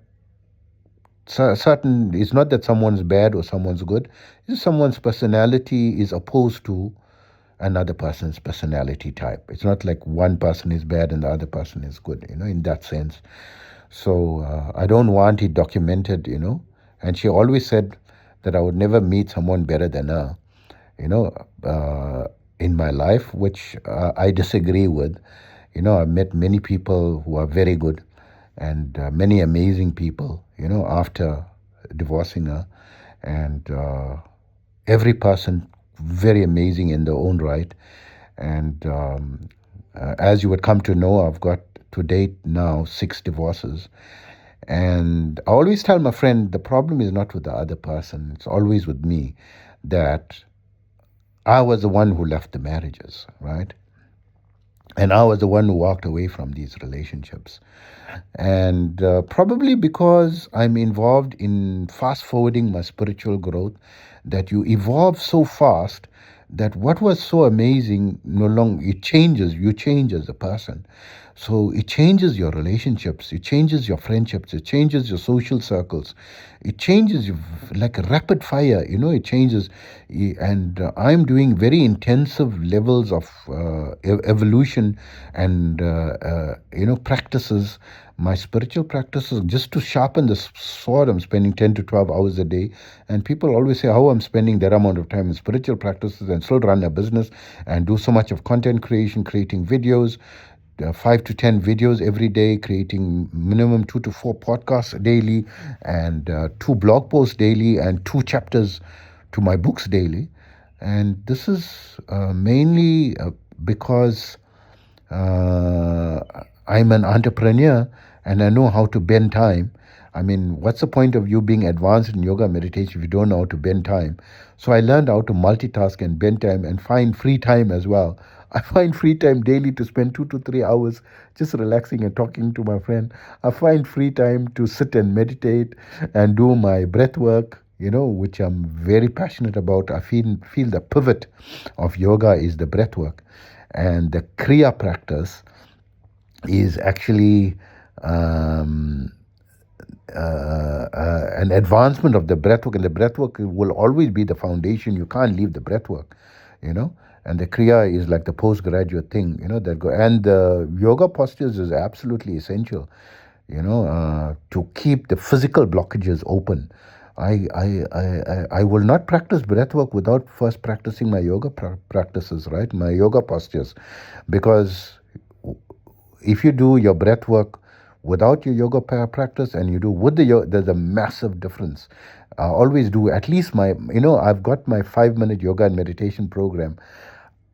certain, it's not that someone's bad or someone's good. It's just someone's personality is opposed to another person's personality type. It's not like one person is bad and the other person is good, in that sense. So I don't want it documented, And she always said that I would never meet someone better than her, you know, in my life, which I disagree with. I've met many people who are very good, and many amazing people, after divorcing her. And every person very amazing in their own right. And as you would come to know, I've got to date now 6 divorces. And I always tell my friend, the problem is not with the other person, it's always with me, that I was the one who left the marriages, right? And I was the one who walked away from these relationships. And probably because I'm involved in fast forwarding my spiritual growth, that you evolve so fast that what was so amazing no longer, it changes, you change as a person. So it changes your relationships, it changes your friendships, it changes your social circles, it changes you like a rapid fire, it changes. And I'm doing very intensive levels of evolution and practices, my spiritual practices, just to sharpen the sword. I'm spending 10 to 12 hours a day. And people always say how I'm spending that amount of time in spiritual practices and still run a business and do so much of content creation, creating videos, 5 to 10 videos every day, creating minimum 2 to 4 podcasts daily, and 2 blog posts daily, and 2 chapters to my books daily. And this is mainly because I'm an entrepreneur and I know how to bend time. I mean, what's the point of you being advanced in yoga meditation if you don't know how to bend time? So I learned how to multitask and bend time and find free time as well. I find free time daily to spend 2 to 3 hours just relaxing and talking to my friend. I find free time to sit and meditate and do my breath work, which I'm very passionate about. I feel the pivot of yoga is the breath work, and the Kriya practice is actually um, an advancement of the breathwork, and the breathwork will always be the foundation. You can't leave the breathwork, you know. And the kriya is like the postgraduate thing, that go. And the yoga postures is absolutely essential, to keep the physical blockages open. I will not practice breathwork without first practicing my yoga practices, right? My yoga postures, because if you do your breath work without your yoga practice and you do with the yoga, there's a massive difference. I always do at least I've got my 5 minute yoga and meditation program.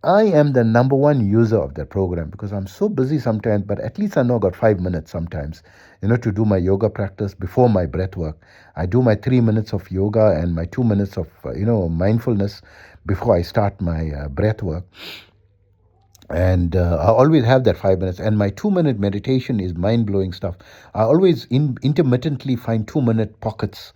I am the number one user of that program because I'm so busy sometimes, but at least I know I got 5 minutes sometimes, to do my yoga practice before my breath work. I do my 3 minutes of yoga and my 2 minutes of, mindfulness before I start my breath work. And I always have that 5 minutes, and my 2 minute meditation is mind-blowing stuff. I always intermittently find 2 minute pockets,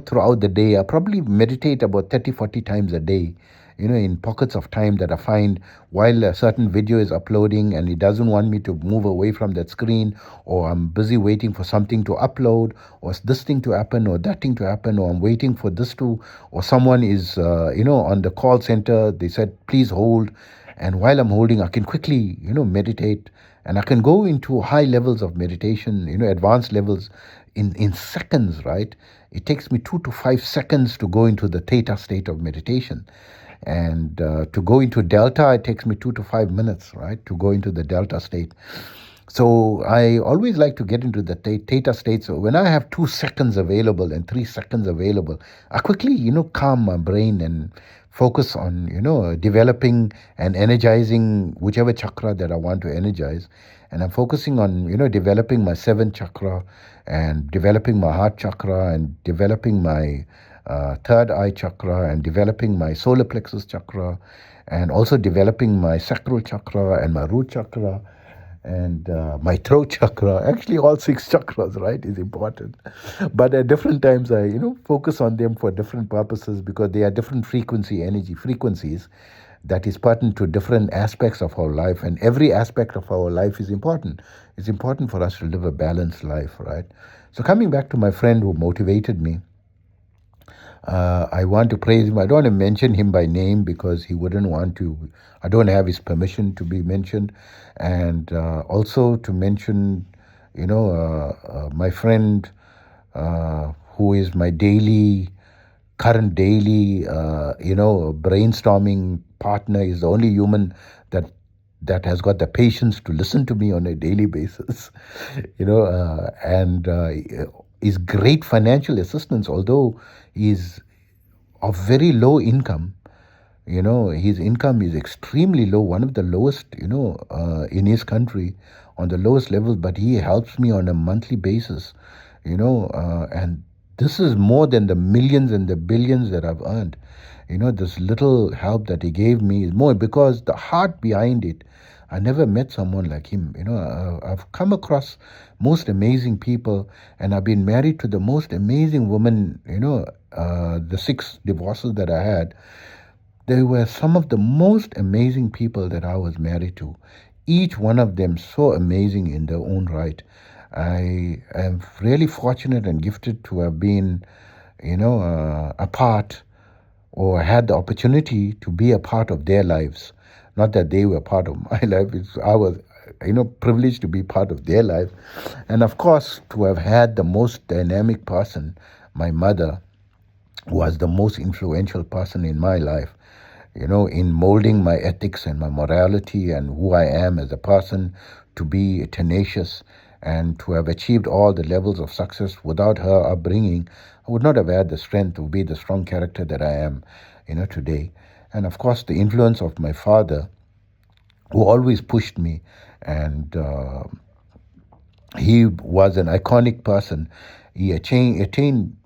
throughout the day. I probably meditate about 30, 40 times a day, in pockets of time that I find while a certain video is uploading and it doesn't want me to move away from that screen, or I'm busy waiting for something to upload, or this thing to happen, or that thing to happen, or I'm waiting for this to, or someone is, on the call center, they said, please hold. And while I'm holding, I can quickly, meditate, and I can go into high levels of meditation, advanced levels in seconds, right? It takes me 2 to 5 seconds to go into the theta state of meditation. And to go into delta, it takes me 2 to 5 minutes, right? To go into the delta state. So I always like to get into the theta state. So when I have 2 seconds available and 3 seconds available, I quickly, calm my brain and focus on, developing and energizing whichever chakra that I want to energize. And I'm focusing on, developing my seventh chakra and developing my heart chakra and developing my third eye chakra and developing my solar plexus chakra and also developing my sacral chakra and my root chakra and my throat chakra. Actually all 6 chakras, right, is important, but at different times I focus on them for different purposes because they are different energy frequencies that is pertinent to different aspects of our life, and every aspect of our life is important. It's important for us to live a balanced life, right? So coming back to my friend who motivated me, I want to praise him. I don't want to mention him by name because he wouldn't want to. I don't have his permission to be mentioned. And also to mention, my friend who is my current daily, brainstorming partner, is the only human that has got the patience to listen to me on a daily basis, and is great financial assistance, although he's of very low income. His income is extremely low, one of the lowest, in his country, on the lowest levels, but he helps me on a monthly basis, and this is more than the millions and the billions that I've earned. This little help that he gave me is more because the heart behind it. I never met someone like him. I've come across most amazing people, and I've been married to the most amazing woman. The 6 divorces that I had, they were some of the most amazing people that I was married to. Each one of them so amazing in their own right. I am really fortunate and gifted to have been, a part, or had the opportunity to be a part of their lives. Not that they were part of my life. I was, privileged to be part of their life. And of course, to have had the most dynamic person, my mother, was the most influential person in my life, in molding my ethics and my morality and who I am as a person, to be tenacious and to have achieved all the levels of success. Without her upbringing, I would not have had the strength to be the strong character that I am, today. And of course, the influence of my father, who always pushed me, and he was an iconic person. He attained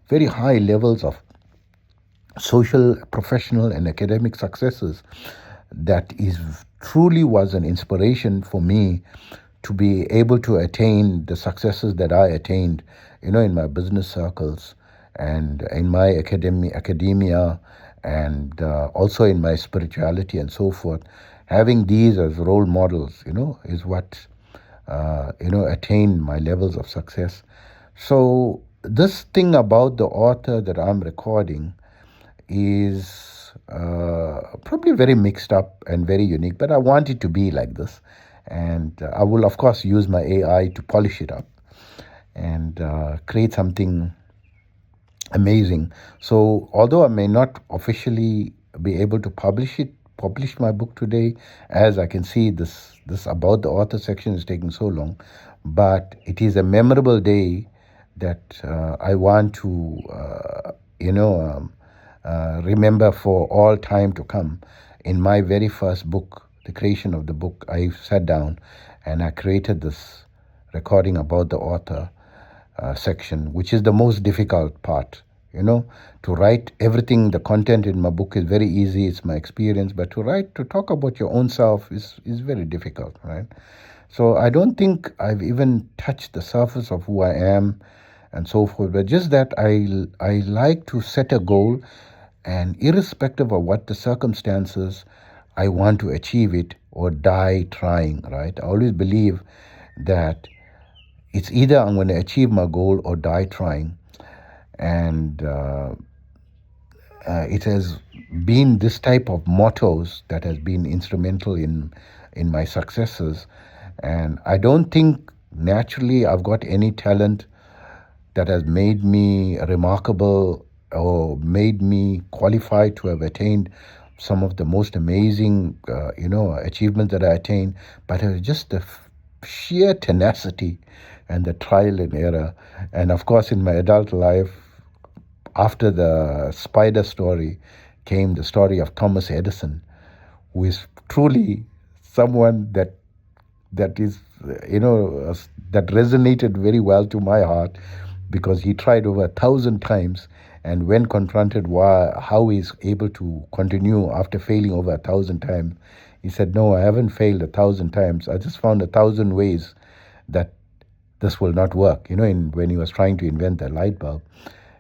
very high levels of social, professional, and academic successes that is truly was an inspiration for me to be able to attain the successes that I attained, in my business circles and in my academia, and also in my spirituality and so forth. Having these as role models, is what attained my levels of success. So this thing about the author that I'm recording is probably very mixed up and very unique, but I want it to be like this. And I will, of course, use my AI to polish it up and create something amazing. So, although I may not officially be able to publish my book today, as I can see this about the author section is taking so long, but it is a memorable day that I want to, remember for all time to come. In my very first book, the creation of the book, I sat down and I created this recording about the author section, which is the most difficult part. To write everything, the content in my book is very easy. It's my experience, but to talk about your own self is very difficult, right? So I don't think I've even touched the surface of who I am and so forth, but just that I like to set a goal, and irrespective of what the circumstances, I want to achieve it or die trying, right? I always believe that it's either I'm going to achieve my goal or die trying. And it has been this type of mottos that has been instrumental in my successes. And I don't think naturally I've got any talent that has made me remarkable or made me qualified to have attained some of the most amazing, achievements that I attained, but it was just the sheer tenacity and the trial and error. And of course, in my adult life, after the spider story came the story of Thomas Edison, who is truly someone that is, that resonated very well to my heart, because he tried over 1,000 times, and when confronted how he's able to continue after failing over 1,000 times, he said, "No, I haven't failed 1,000 times. I just found 1,000 ways that this will not work." When he was trying to invent the light bulb.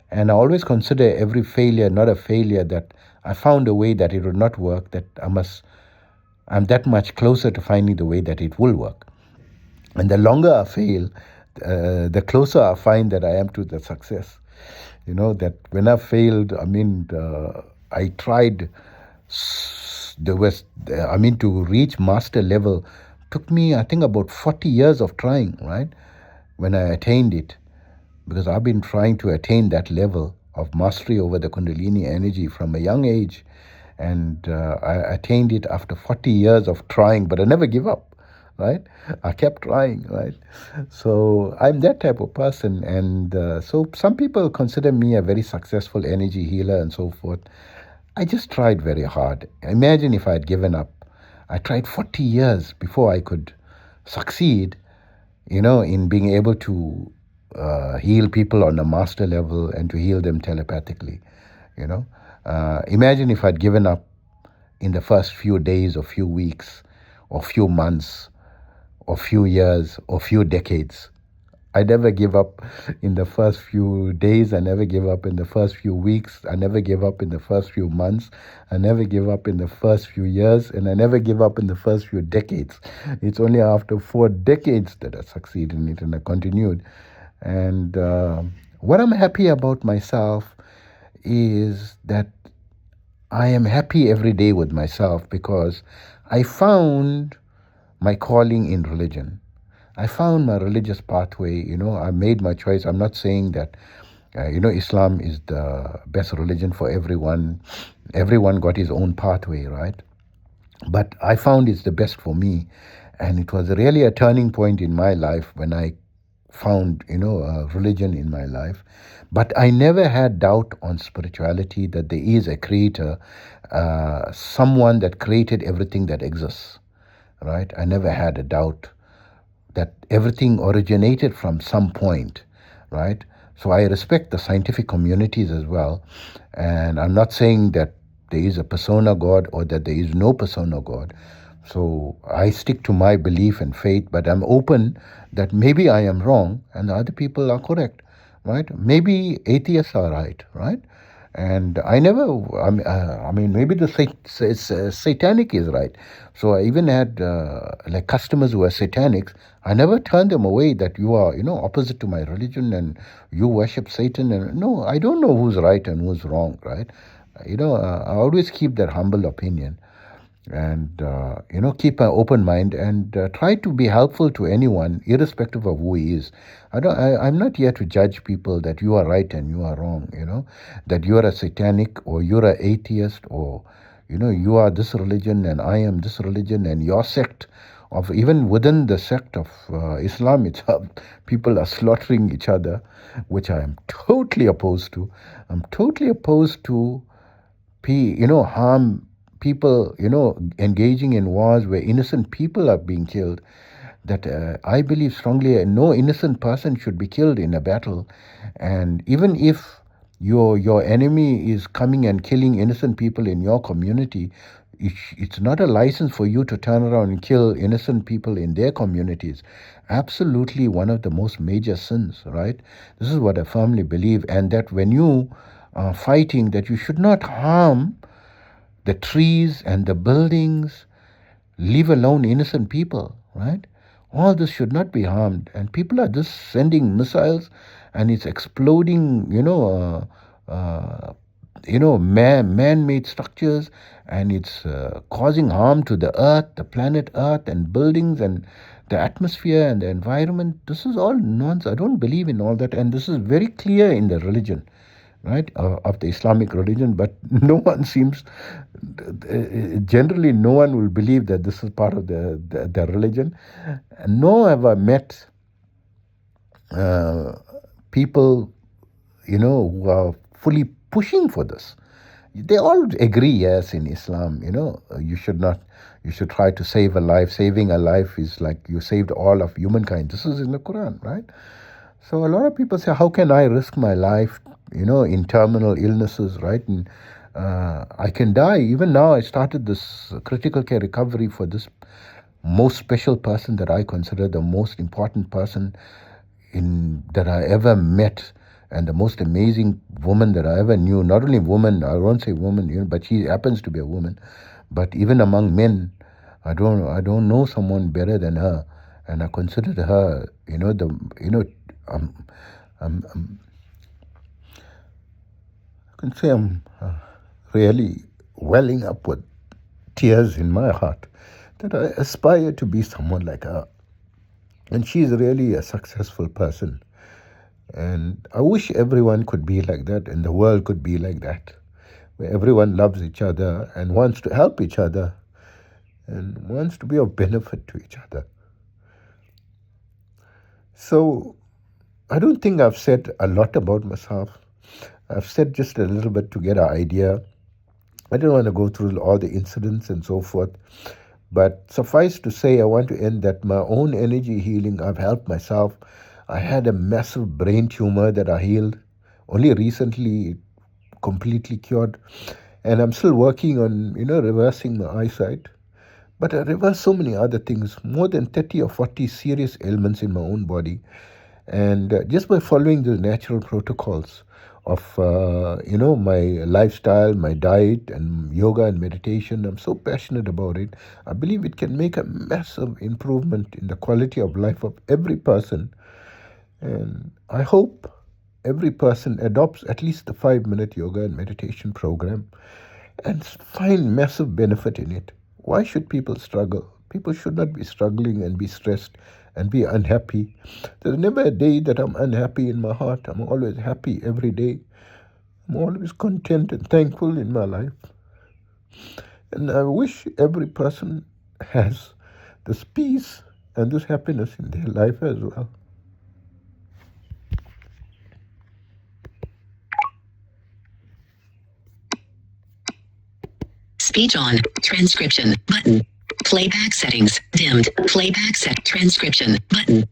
And I always consider every failure not a failure that I found a way that it would not work, that I'm that much closer to finding the way that it will work. And the longer I fail, the closer I find that I am to the success. That when I failed, I tried, to reach master level, took me, I think, about 40 years of trying, right? When I attained it, because I've been trying to attain that level of mastery over the Kundalini energy from a young age. And I attained it after 40 years of trying, but I never give up, right? I kept trying, right? So I'm that type of person. And so some people consider me a very successful energy healer and so forth. I just tried very hard. Imagine if I had given up. I tried 40 years before I could succeed, in being able to heal people on a master level and to heal them telepathically. Imagine if I'd given up in the first few days or few weeks or few months or few years or few decades. I never give up in the first few days. I never give up in the first few weeks. I never give up in the first few months. I never give up in the first few years. And I never give up in the first few decades. It's only after 4 decades that I succeeded in it, and I continued. And what I'm happy about myself is that I am happy every day with myself, because I found my calling in religion. I found my religious pathway. I made my choice. I'm not saying that, Islam is the best religion for everyone. Everyone got his own pathway, right? But I found it's the best for me. And it was really a turning point in my life when I found, religion in my life. But I never had doubt on spirituality, that there is a creator, someone that created everything that exists, right? I never had a doubt that everything originated from some point, right? So I respect the scientific communities as well. And I'm not saying that there is a persona God or that there is no persona God. So I stick to my belief and faith, but I'm open that maybe I am wrong and the other people are correct, right? Maybe atheists are right? And I mean, maybe the satanic is right. So I even had like customers who were satanics. I never turned them away that you are, opposite to my religion and you worship Satan. And no, I don't know who's right and who's wrong, right? I always keep that humble opinion and keep an open mind and try to be helpful to anyone irrespective of who he is. I'm not here to judge people that you are right and you are wrong, that you are a satanic or you're an atheist or you are this religion and I am this religion and your sect of even within the sect of Islam itself, people are slaughtering each other, which I am totally opposed to. I'm totally opposed to harm people, engaging in wars where innocent people are being killed. That I believe strongly no innocent person should be killed in a battle. And even if your enemy is coming and killing innocent people in your community, it's not a license for you to turn around and kill innocent people in their communities. Absolutely one of the most major sins, right? This is what I firmly believe. And that when you are fighting, that you should not harm the trees and the buildings, leave alone innocent people, right? All this should not be harmed. And people are just sending missiles and it's exploding, man-made structures, and it's causing harm to the earth, the planet earth, and buildings and the atmosphere and the environment. This is all nonsense. I don't believe in all that. And this is very clear in the religion, right, of the Islamic religion, but no one seems, generally no one will believe that this is part of the religion. Nor have I met people, who are fully pushing for this. They all agree, yes, in Islam, you should try to save a life. Saving a life is like you saved all of humankind. This is in the Quran, right? So a lot of people say, how can I risk my life, in terminal illnesses, right? And I can die. Even now, I started this critical care recovery for this most special person that I consider the most important person that I ever met, and the most amazing woman that I ever knew. Not only woman, I won't say woman, but she happens to be a woman. But even among men, I don't know someone better than her, and I consider her, I can say I'm really welling up with tears in my heart that I aspire to be someone like her. And she's really a successful person. And I wish everyone could be like that and the world could be like that, where everyone loves each other and wants to help each other and wants to be of benefit to each other. So I don't think I've said a lot about myself. I've said just a little bit to get an idea. I don't want to go through all the incidents and so forth. But suffice to say, I want to end that my own energy healing, I've helped myself. I had a massive brain tumor that I healed. Only recently it completely cured. And I'm still working on, reversing my eyesight. But I reversed so many other things, more than 30 or 40 serious ailments in my own body. And just by following the natural protocols of, my lifestyle, my diet, and yoga and meditation, I'm so passionate about it. I believe it can make a massive improvement in the quality of life of every person. And I hope every person adopts at least the 5-minute yoga and meditation program and find massive benefit in it. Why should people struggle? People should not be struggling and be stressed and be unhappy. There's never a day that I'm unhappy in my heart. I'm always happy every day. I'm always content and thankful in my life. And I wish every person has this peace and this happiness in their life as well. Speech on. Transcription button. Playback settings dimmed. Playback set. Transcription button.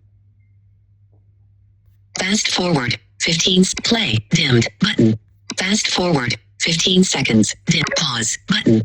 Fast forward. 15. Play. Dimmed. Button. Fast forward. 15 seconds. Dim. Pause. Button.